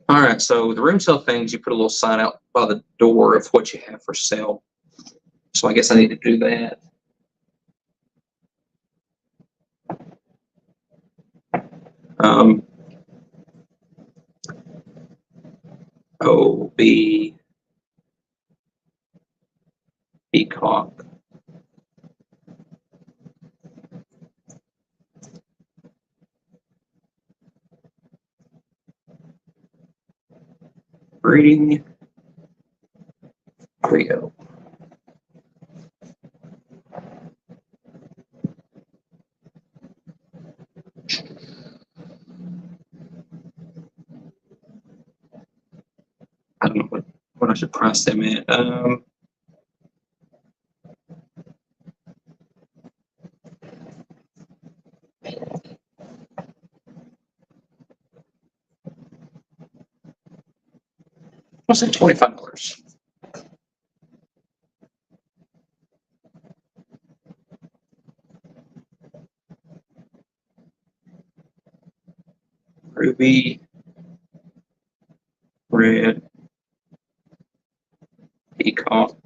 all right. So the room sale things, you put a little sign out by the door of what you have for sale. So I guess I need to do that. Peacock. Breeding trio. I don't know what I should price them at. I'll say $25. Ruby, red, peacock.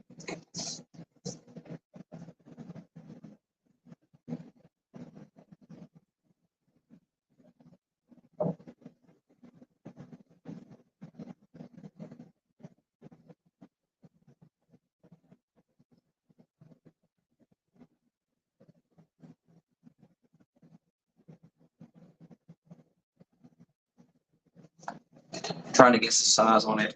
Trying to guess the size on it.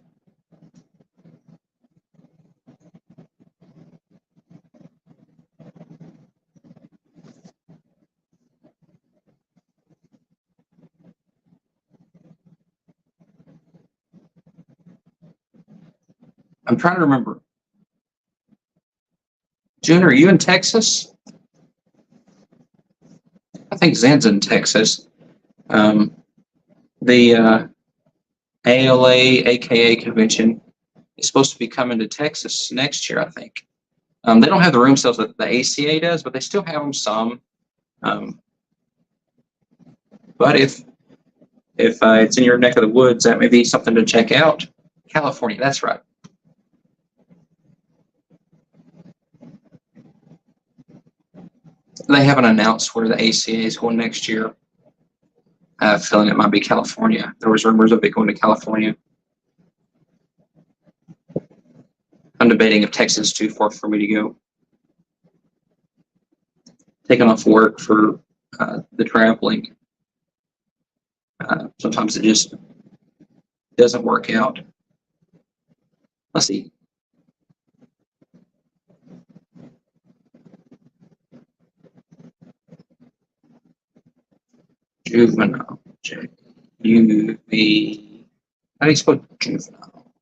I'm trying to remember. June, are you in Texas? I think Zen's in Texas. The ALA, AKA convention is supposed to be coming to Texas next year, I think. They don't have the room sales that the ACA does, but they still have them some. But if it's in your neck of the woods, that may be something to check out. California, that's right. They haven't announced where the ACA is going next year. I have a feeling it might be California. There was rumors of it going to California. I'm debating if Texas is too far for me to go. Taking off work for the traveling. Sometimes it just doesn't work out. Let's see. Juvenile. J-U-V. How do you spell juvenile?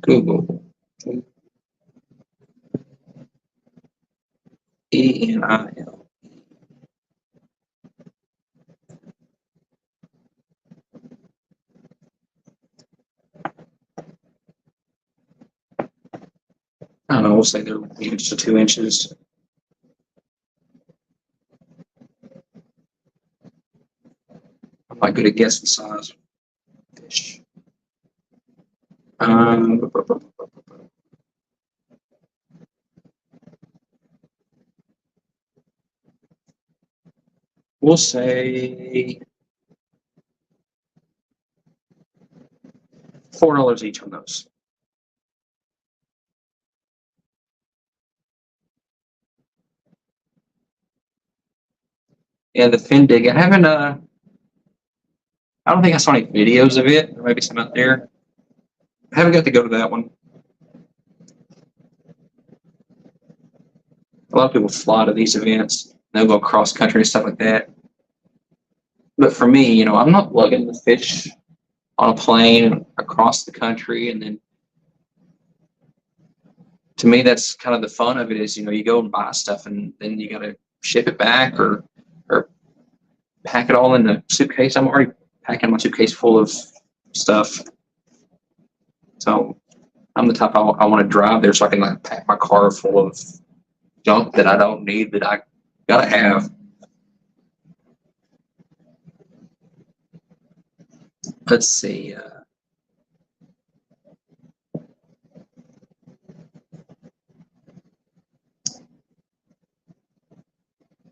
Google. E-N-I-L. I don't know, we'll say they're 1 inch to 2 inches. I'm not good at guessing size fish. We'll say $4 each on those. Yeah, the fin dig. I haven't. I don't think I saw any videos of it. There might be some out there. I haven't got to go to that one. A lot of people fly to these events. They'll go cross country and stuff like that. But for me, you know, I'm not lugging the fish on a plane across the country, and then to me, that's kind of the fun of it. Is, you know, you go and buy stuff, and then you got to ship it back or pack it all in a suitcase. I'm already packing my suitcase full of stuff, so I'm the type I want to drive there so I can like pack my car full of junk that I don't need that I gotta have. Let's see.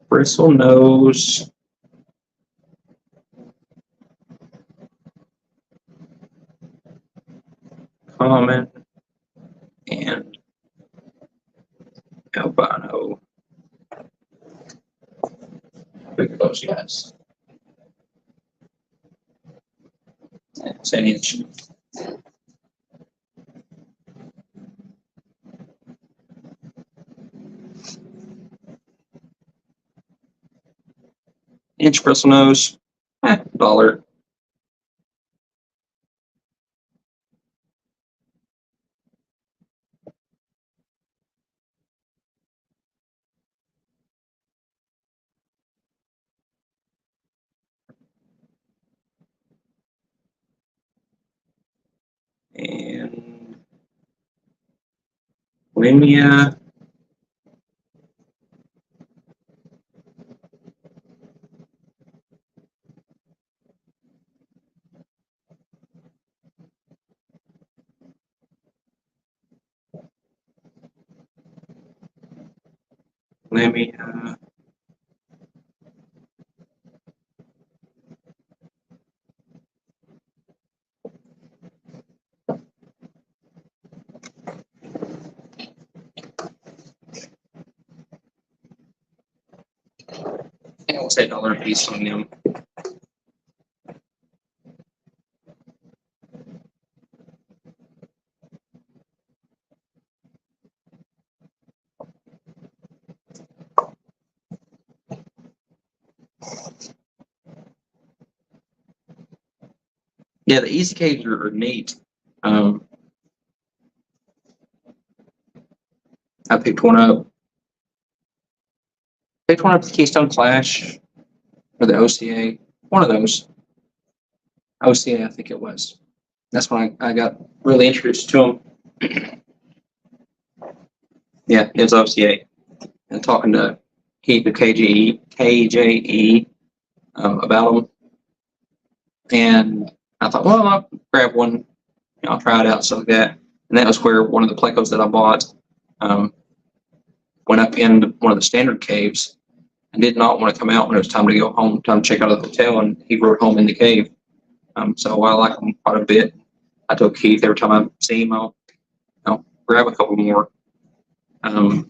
Bristle nose. Common and albino. Look at those guys. It's an inch. Inch bristle nose, $1. And Limia. Limia. And we'll say $1 a piece on them. Yeah, the easy caves are neat. I picked one up. Picked one up the Keystone Clash or the OCA. One of those. OCA, I think it was. That's when I got really introduced to them. Yeah, it was OCA. And talking to Keith of KJE about them. And I thought, well, I'll grab one. You know, I'll try it out, stuff like that. And that was where one of the plecos that I bought went up in one of the standard caves and did not want to come out when it was time to go home, time to check out of the hotel, and he rode home in the cave. So I like him quite a bit. I told Keith every time I see him, I'll grab a couple more. And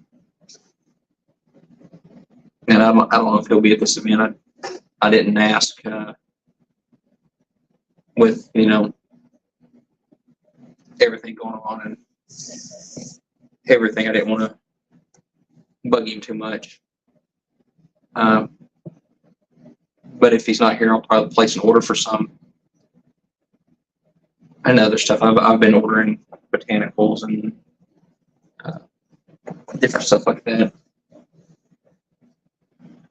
I don't know if he'll be at this event. I didn't ask with, you know, everything going on and everything. I didn't want to bug him too much. But if he's not here, I'll probably place an order for some and other stuff. I've been ordering botanicals and different stuff like that.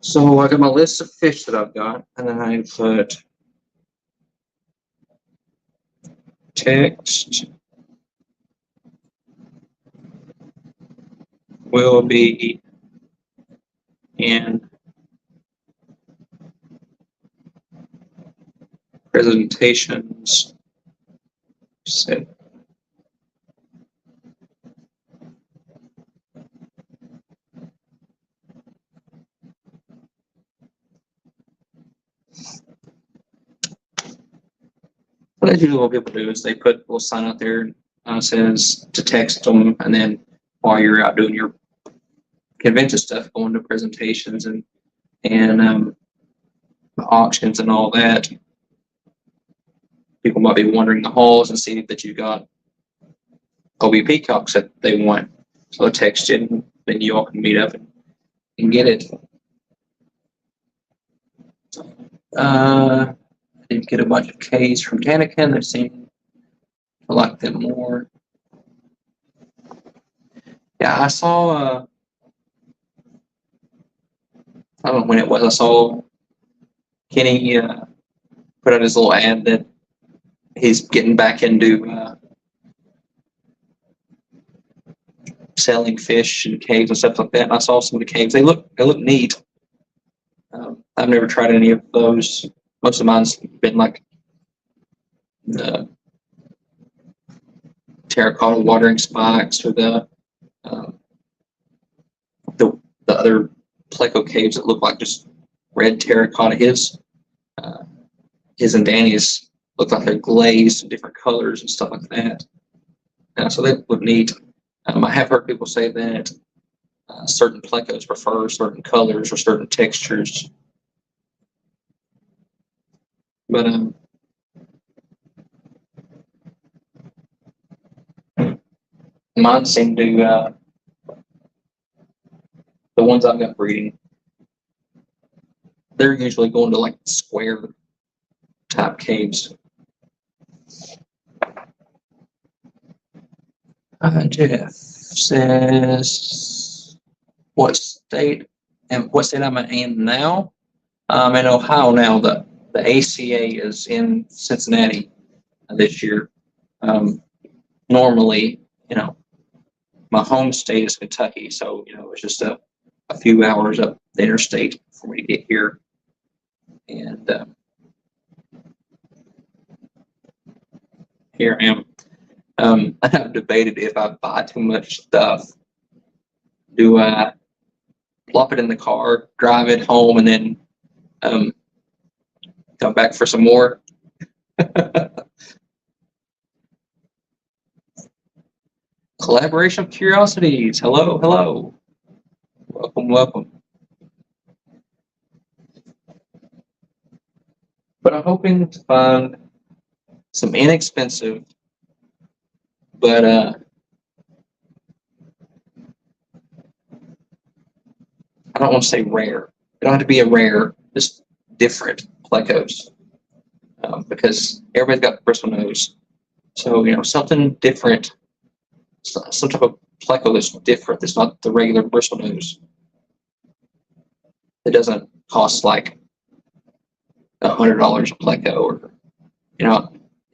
So I got my list of fish that I've got, and then I put text will be in presentations set. What I usually what people do is they put a little sign out there says to text them, and then while you're out doing your convention stuff, going to presentations and auctions and all that, people might be wandering the halls and see that you got OB peacocks that they want. So text it, and then you all can meet up and get it. I did get a bunch of Ks from Daniken. They seem to like them more. Yeah, I saw, I don't know when it was, I saw Kenny put out his little ad that he's getting back into selling fish and caves and stuff like that. And I saw some of the caves. They look neat. I've never tried any of those. Most of mine's been like the terracotta watering spikes or the other pleco caves that look like just red terracotta. His and Danny's look like they're glazed in different colors and stuff like that. So they look neat. I have heard people say that certain plecos prefer certain colors or certain textures. But mine seem to, the ones I've got breeding, they're usually going to like square type caves. Jeff says, what state I'm in now? I'm in Ohio now. The ACA is in Cincinnati this year. Normally, my home state is Kentucky, so it's just a few hours up the interstate for me to get here. And here I am. I've debated if I buy too much stuff, do I plop it in the car, drive it home, and then come back for some more? Collaboration of Curiosities. Hello, hello. Welcome, welcome. But I'm hoping to find some inexpensive, but I don't want to say rare. It don't have to be a rare, just different plecos, because everybody's got bristle nose. So something different, some type of pleco that's different. That's not the regular bristle nose. It doesn't cost like $100 a pleco, or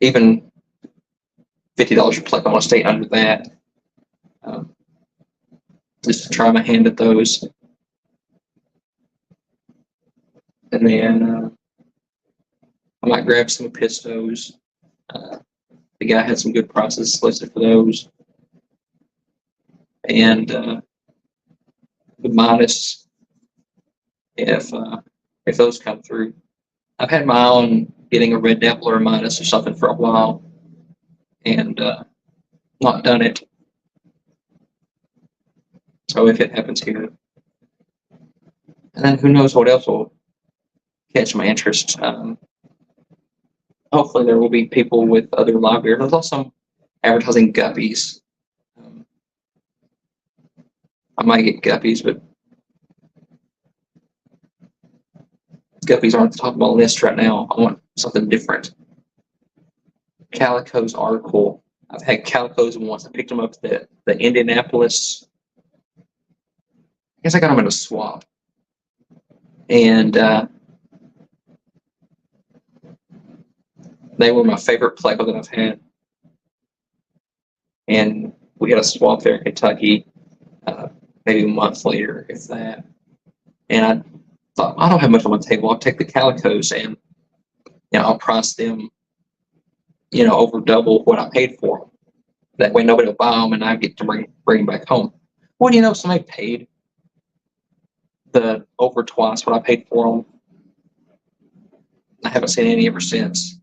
even $50 a pleco. I want to stay under that, just to try my hand at those. And then I might grab some pistos. The guy had some good prices listed for those. And the Midas, if those come through. I've had my eye on getting a red dapple or a Midas or something for a while, and not done it. So if it happens here, and then who knows what else will catch my interest. Hopefully there will be people with other live beers. There's also advertising guppies. I might get guppies, but guppies aren't at the top of my list right now. I want something different. Calicos are cool. I've had calicos once. I picked them up at the Indianapolis. I guess I got them at a swap. And they were my favorite pleco that I've had. And we had a swap there in Kentucky, maybe a month later, if that. And I thought, I don't have much on my table. I'll take the calicos and I'll price them, over double what I paid for them. That way nobody will buy them and I get to bring them back home. Well, somebody paid the over twice what I paid for them. I haven't seen any ever since.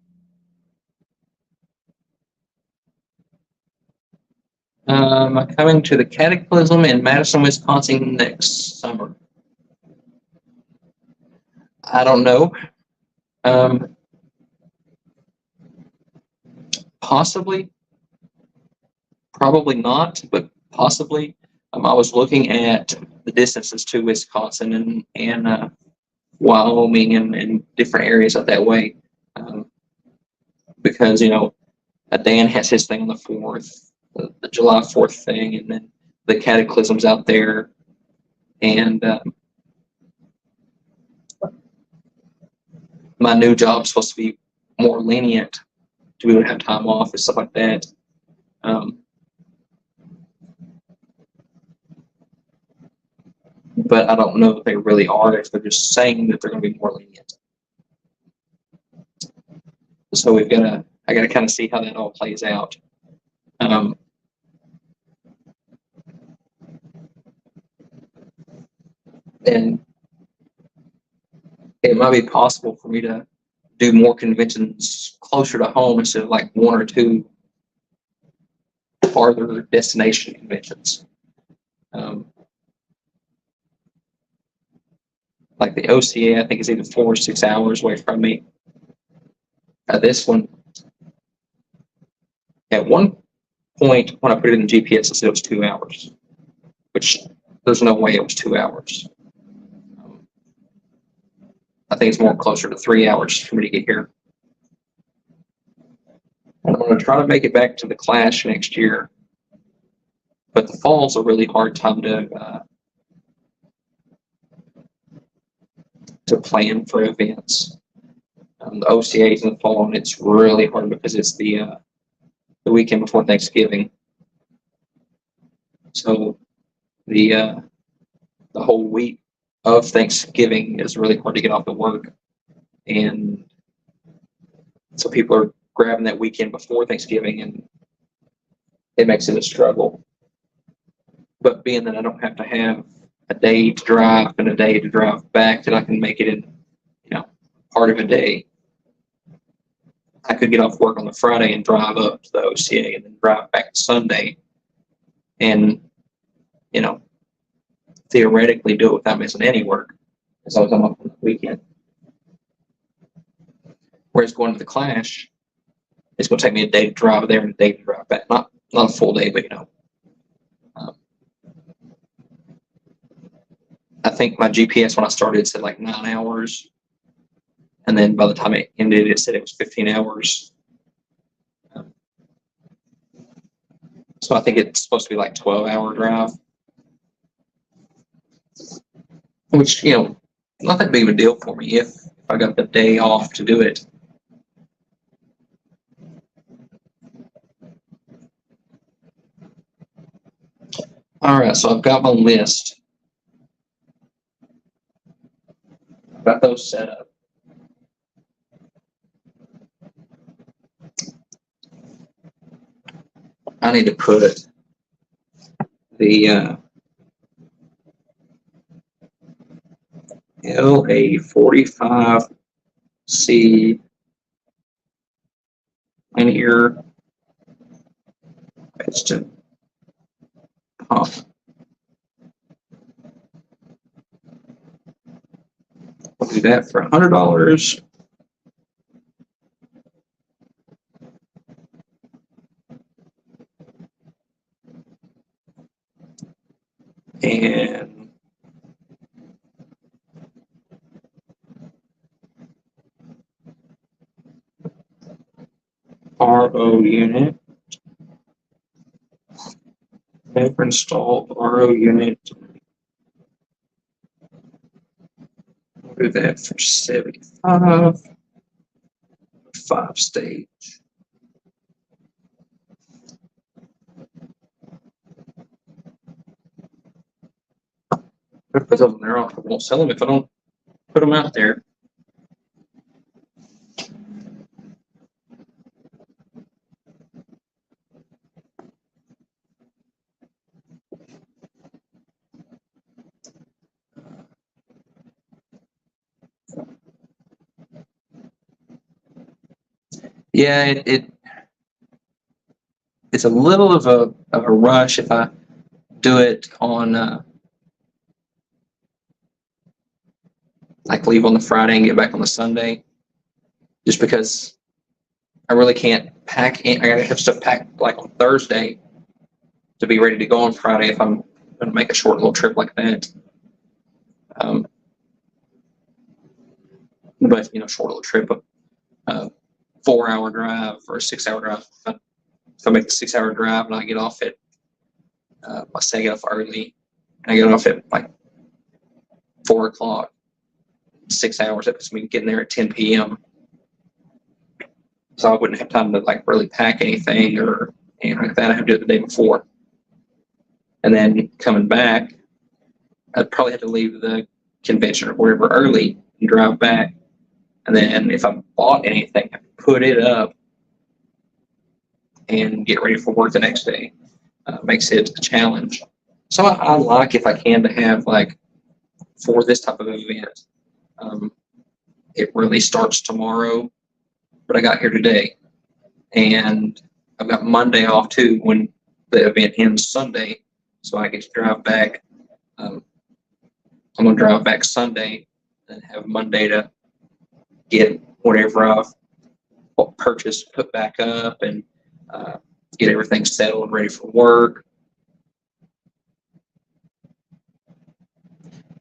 I'm coming to the Cataclysm in Madison, Wisconsin next summer. I don't know. Possibly. Probably not, but possibly. I was looking at the distances to Wisconsin and Wyoming and different areas up that way, because Dan has his thing on the 4th, the July 4th thing, and then the Cataclysm's out there, and my new job's supposed to be more lenient to be able to have time off and stuff like that. But I don't know if they really are, if they're just saying that they're going to be more lenient. So I got to kind of see how that all plays out. And it might be possible for me to do more conventions closer to home instead of like 1 or 2 farther destination conventions. Like the OCA, I think is either 4 or 6 hours away from me. This one, at one point when I put it in GPS, it said it was 2 hours, which there's no way it was 2 hours. I think it's more closer to 3 hours for me to get here. And I'm going to try to make it back to the Clash next year, but the fall's a really hard time to plan for events. The OCA's in the fall, and it's really hard because it's the weekend before Thanksgiving. So the whole week of Thanksgiving is really hard to get off of work, and so people are grabbing that weekend before Thanksgiving, and it makes it a struggle. But being that I don't have to have a day to drive and a day to drive back, that I can make it in, part of a day. I could get off work on the Friday and drive up to the OCA and then drive back Sunday, and theoretically do it without missing any work, as long as I'm off on the weekend. Whereas going to the Clash, it's going to take me a day to drive there and a day to drive back. Not a full day, but I think my GPS when I started said like 9 hours, and then by the time it ended, it said it was 15 hours. So I think it's supposed to be like 12-hour drive, which not that big of a deal for me if I got the day off to do it. All right, so I've got my list. I've got those set up. I need to put the LA45C linear piston pump. I'll do that for $100. And RO unit. Never installed RO unit. We'll do that for 75. 5-stage. Put those on there. I won't sell them if I don't put them out there. Yeah, it's a little of a rush if I do it on like leave on the Friday and get back on the Sunday, just because I really can't pack. I gotta have stuff packed like on Thursday to be ready to go on Friday if I'm going to make a short little trip like that. But short little trip, a 4-hour drive or a 6-hour drive. If I make the 6-hour drive and I get off at, I say I get off early, and I get off at like 4 o'clock, 6 hours. That puts me getting there at 10 p.m. So I wouldn't have time to like really pack anything or anything like that. I have to do it the day before. And then coming back, I'd probably have to leave the convention or wherever early and drive back. And then if I bought anything, I put it up and get ready for work the next day. Makes it a challenge. So I like, if I can, to have like for this type of event. It really starts tomorrow, but I got here today, and I've got Monday off too when the event ends Sunday, so I get to drive back. I'm gonna drive back Sunday and have Monday to get whatever I've purchased put back up and get everything settled and ready for work.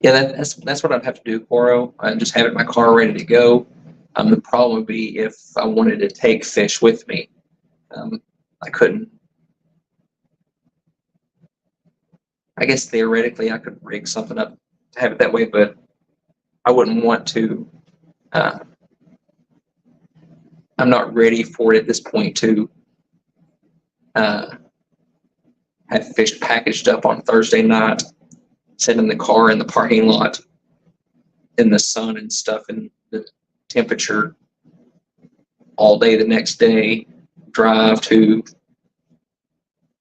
Yeah, that's what I'd have to do, Coro. Just have it in my car ready to go. The problem would be if I wanted to take fish with me. I couldn't. I guess theoretically I could rig something up to have it that way, but I wouldn't want to. I'm not ready for it at this point to have fish packaged up on Thursday night, sit in the car in the parking lot in the sun and stuff and the temperature all day the next day, drive to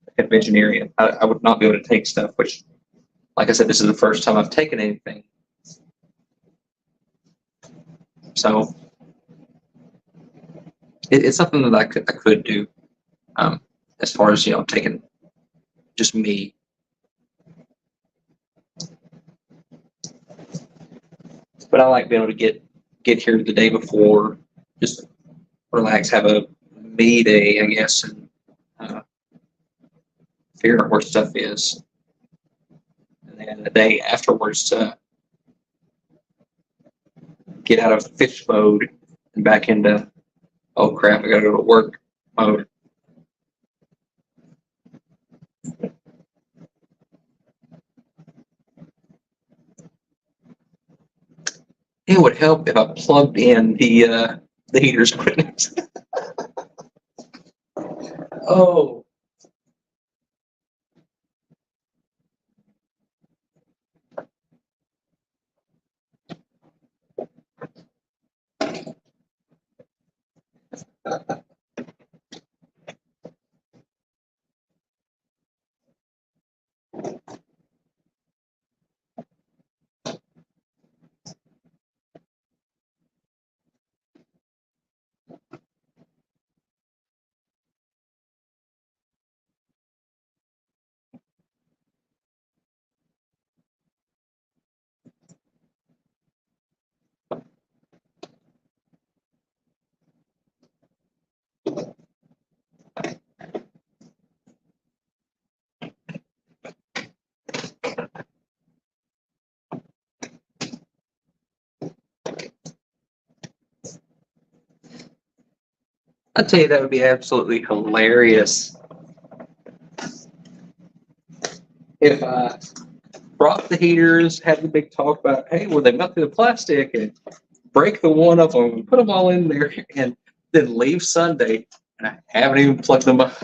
the convention area. I would not be able to take stuff, which, like I said, this is the first time I've taken anything. So it's something that I could do as far as, taking just me. But I like being able to get here the day before, just relax, have a me day, I guess, and figure out where stuff is. And then the day afterwards to get out of fish mode and back into, oh crap, I gotta go to work mode. It would help if I plugged in the heater's equipment. Oh. I tell you, that would be absolutely hilarious if I brought the heaters, had the big talk about, hey, well, they melt through the plastic and break the one of them, put them all in there, and then leave Sunday, and I haven't even plugged them up.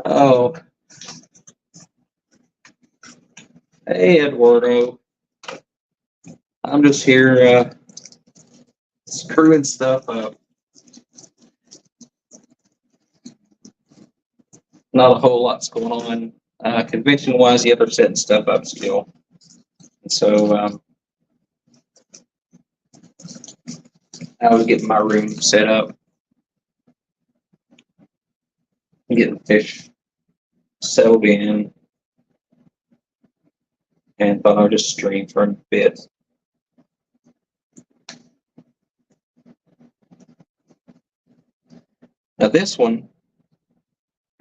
Oh, hey, Eduardo. I'm just here screwing stuff up. Not a whole lot's going on. Convention-wise, yeah, they're setting stuff up still. So I was getting my room set up, getting fish settled in, and thought I would just stream for a bit. Now this one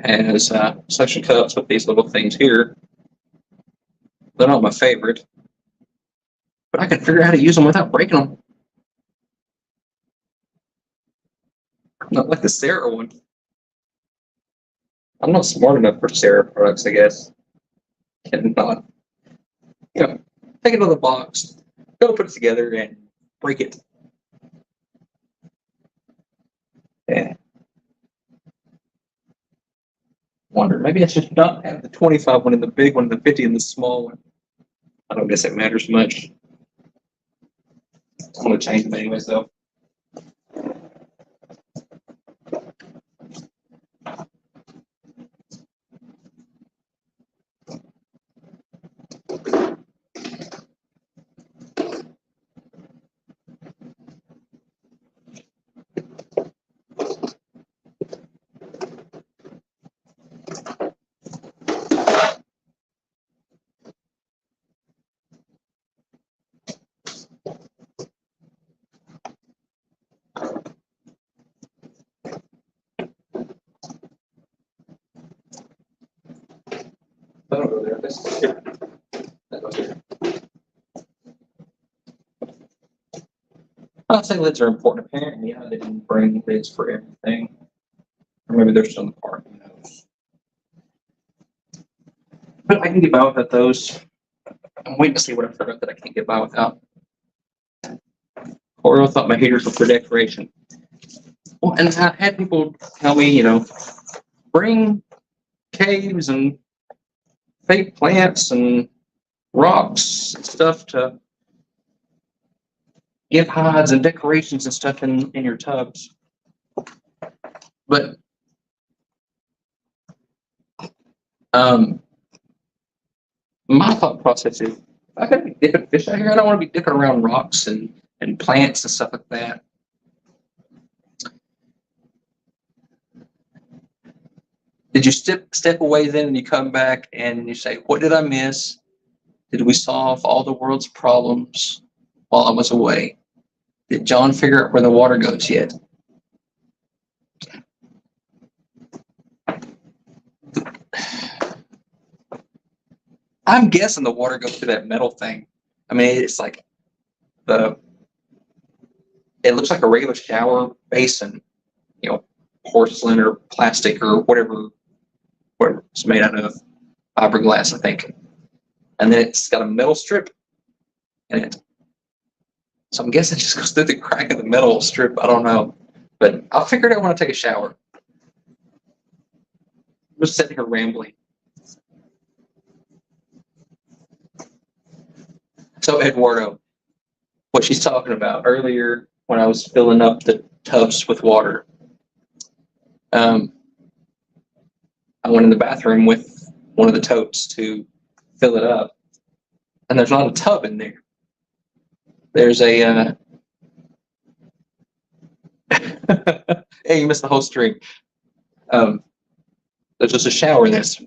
has suction cups with these little things here. They're not my favorite, but I can figure out how to use them without breaking them. Not like the Sarah one. I'm not smart enough for Sarah products, I guess. Cannot, take it out of the box, go put it together, and break it. Yeah. Wonder, maybe I should not have the 25 one and the big one, the 50 and the small one. I don't guess it matters much. I'm going to change them anyways, though. I don't go there. This is here. That goes here. I'd say lids are important. Apparently, they didn't bring lids for everything. Or maybe they're still in the part. Who knows? But I can get by without those. I'm waiting to see what I forgot that I can't get by without. Or I thought my heaters were for decoration. Well, and I had people tell me, bring caves and fake plants and rocks and stuff to give hides and decorations and stuff in your tubs. But my thought process is, I gotta be dipping fish out here. I don't want to be dipping around rocks and plants and stuff like that. Did you step away then and you come back and you say, what did I miss? Did we solve all the world's problems while I was away? Did John figure out where the water goes yet? I'm guessing the water goes through that metal thing. I mean, it's like it looks like a regular shower basin, porcelain or plastic or whatever it's made out of, fiberglass, I think. And then it's got a metal strip in it. So I'm guessing it just goes through the crack of the metal strip. I don't know. But I'll figure it out when I take a shower. I'm just sitting here rambling. So Eduardo, what she's talking about earlier when I was filling up the tubs with water, I went in the bathroom with one of the totes to fill it up, and there's not a tub in there. There's a hey, you missed the whole stream. There's just a shower. There's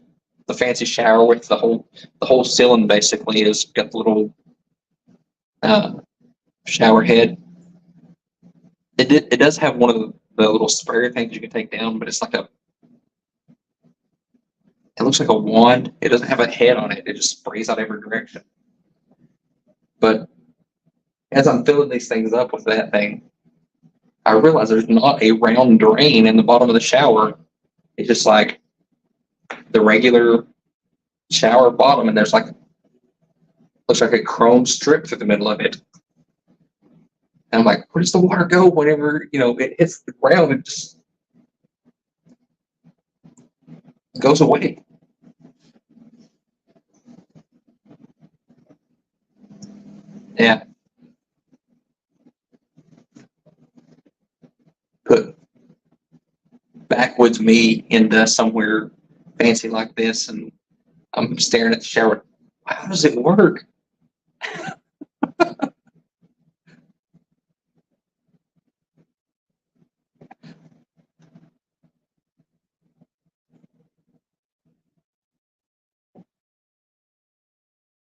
the fancy shower with the whole ceiling basically has got the little shower head. It does have one of the little sprayer things you can take down, but it's like it looks like a wand. It doesn't have a head on it. It just sprays out every direction. But as I'm filling these things up with that thing, I realized there's not a round drain in the bottom of the shower. It's just like the regular shower bottom, and there's like, looks like a chrome strip through the middle of it. And I'm like, where does the water go whenever, it hits the ground? It just goes away. Yeah. Put backwoods me into somewhere fancy like this, and I'm staring at the shower. How does it work?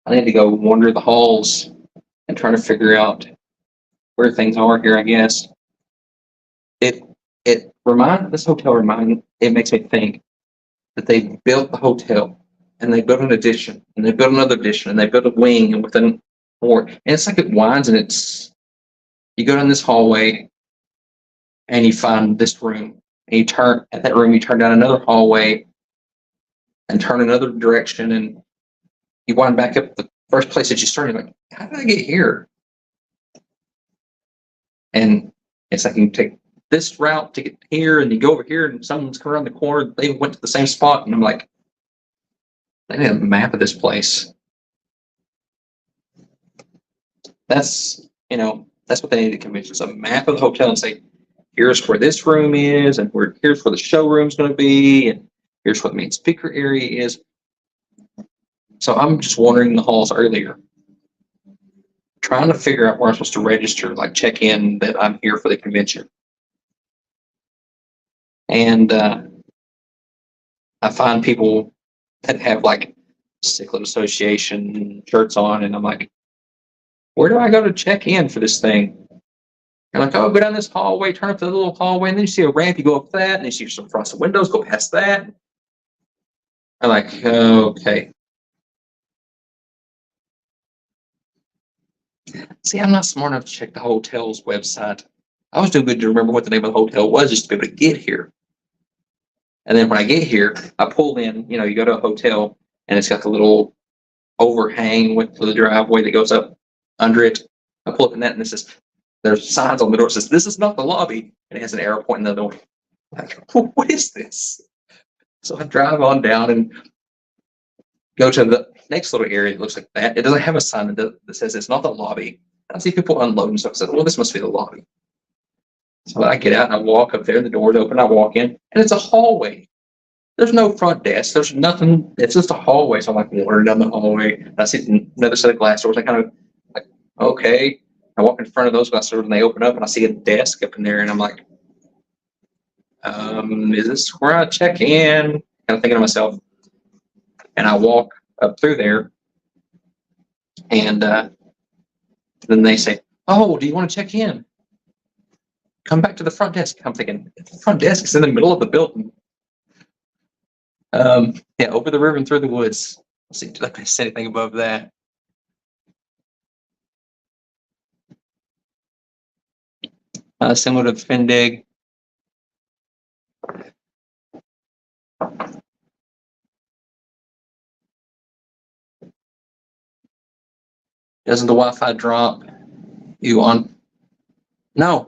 I need to go wander the halls and try to figure out where things are here, I guess. It it makes me think that they built the hotel and they built an addition and they built another addition and they built a wing and within more. And it's like it winds, and you go down this hallway and you find this room, and you turn down another hallway and turn another direction, and you wind back up the first place that you started. Like, how did I get here? And it's like you take this route to get here, and you go over here, and someone's come around the corner. They went to the same spot, and I'm like, they need a map of this place. That's what they need to commission. It's a map of the hotel and say, here's where this room is, and here's where the showroom's going to be, and here's where the main speaker area is. So I'm just wandering the halls earlier, trying to figure out where I'm supposed to register, like check in that I'm here for the convention. And I find people that have like Cichlid Association shirts on, and I'm like, where do I go to check in for this thing? And like, oh, go down this hallway, turn up the little hallway, and then you see a ramp, you go up that, and you see some frosted windows, go past that. I'm like, okay. See, I'm not smart enough to check the hotel's website. I was too good to remember what the name of the hotel was just to be able to get here. And then when I get here, I pull in, you go to a hotel, and it's got the little overhang with the driveway that goes up under it. I pull up in that, and there's signs on the door that says, this is not the lobby. And it has an arrow pointing the door. I'm like, what is this? So I drive on down and go to the next little area. It looks like that. It doesn't have a sign that says it's not the lobby. I see people unloading stuff. I said, well, this must be the lobby. So I get out and I walk up there. The door's open. I walk in, and it's a hallway. There's no front desk. There's nothing. It's just a hallway. So I'm like wandering down the hallway. And I see another set of glass doors. I kind of like, okay. I walk in front of those glass doors, and they open up, and I see a desk up in there, and I'm like, is this where I check in? Kind of thinking to myself. And I walk up through there, and then they say, oh, do you want to check in? Come back to the front desk. I'm thinking, the front desk is in the middle of the building. Yeah, over the river and through the woods. Let's see, did I miss anything above that? Similar to the Findig. Doesn't the Wi-Fi drop you on? No.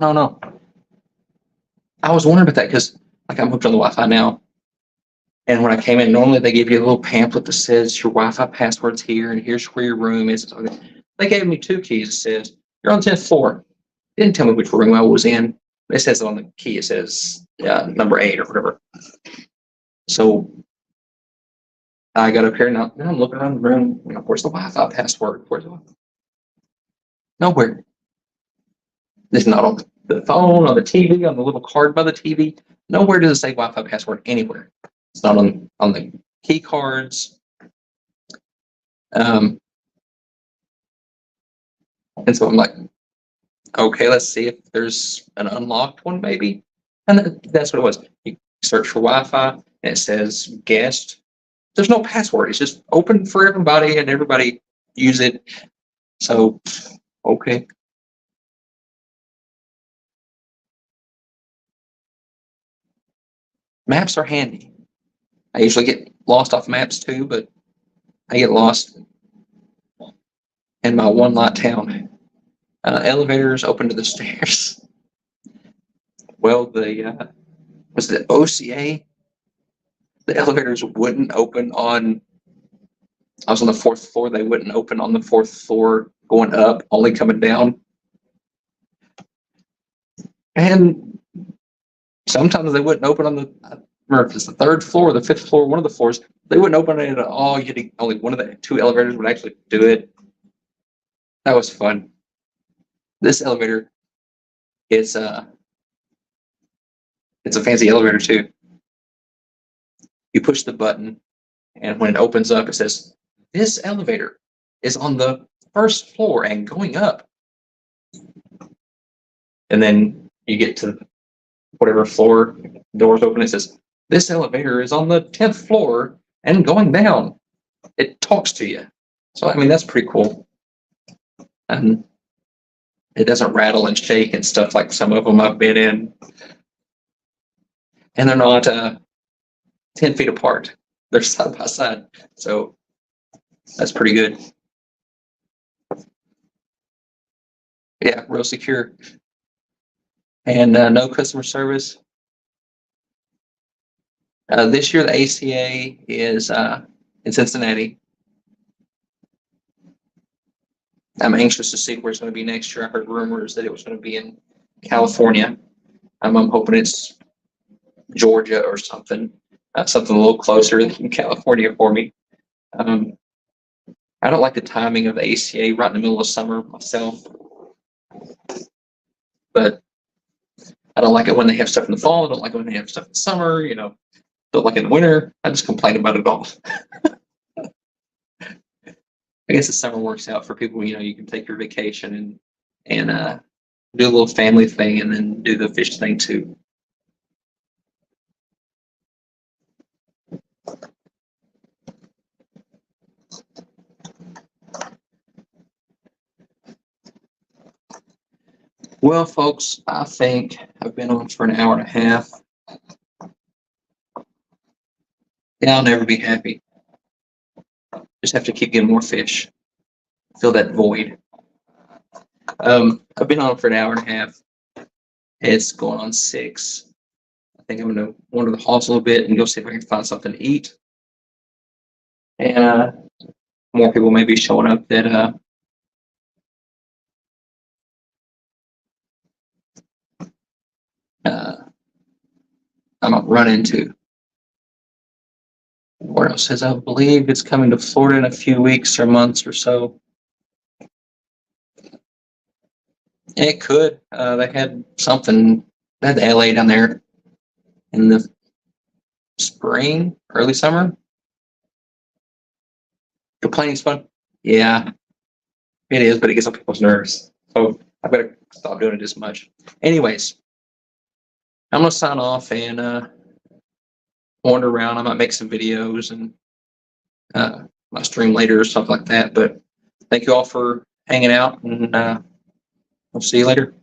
I was wondering about that because, like, I'm hooked on the Wi-Fi now. And when I came in, normally they give you a little pamphlet that says your Wi-Fi password's here, and here's where your room is. They gave me 2 keys. It says, you're on the 10th floor. They didn't tell me which room I was in. It says on the key, it says number 8 or whatever. So I got up here, and now I'm looking around the room. Where's the Wi-Fi password? Nowhere. It's not on the phone, on the TV, on the little card by the TV. Nowhere does it say Wi-Fi password anywhere. It's not on the key cards. And so I'm like, okay, let's see if there's an unlocked one maybe. And that's what it was. You search for Wi-Fi, and it says guest. There's no password. It's just open for everybody, and everybody use it. So, okay. Maps are handy. I usually get lost off maps too, but I get lost in my one lot town. Elevators open to the stairs. Well, was it OCA? The elevators wouldn't open on. I was on the fourth floor. They wouldn't open on the fourth floor going up, only coming down. And sometimes they wouldn't open on the. I remember if it's the third floor, the fifth floor, one of the floors. They wouldn't open it at all. Only one of the two elevators would actually do it. That was fun. This elevator is it's a fancy elevator too. You push the button, and when it opens up, it says, "This elevator is on the first floor and going up." And then you get to whatever floor, doors open, it says, "This elevator is on the 10th floor and going down." It talks to you. So, I mean, that's pretty cool. And it doesn't rattle and shake and stuff like some of them I've been in. And they're not 10 feet apart. They're side by side. So that's pretty good. Yeah, real secure. And no customer service. This year, the ACA is in Cincinnati. I'm anxious to see where it's going to be next year. I heard rumors that it was going to be in California. I'm hoping it's Georgia or something, something a little closer than California for me. I don't like the timing of the ACA right in the middle of summer myself, but I don't like it when they have stuff in the fall. I don't like it when they have stuff in the summer. Don't like it in the winter. I just complain about it all. I guess the summer works out for people. You can take your vacation and do a little family thing, and then do the fish thing too. Well, folks, I think I've been on for an hour and a half. Yeah, I'll never be happy. Just have to keep getting more fish. Fill that void. I've been on for an hour and a half. It's going on 6. I think I'm going to wander the halls a little bit and go see if I can find something to eat. And more people may be showing up that I might run into. Where else says I believe it's coming to Florida in a few weeks or months or so. It could. They had something. They had the LA down there in the spring, early summer. Complaining's fun. Yeah, it is, but it gets on people's nerves. So I better stop doing it as much. Anyways, I'm gonna sign off and wander around. I might make some videos and my stream later or something like that. But thank you all for hanging out, and I'll see you later.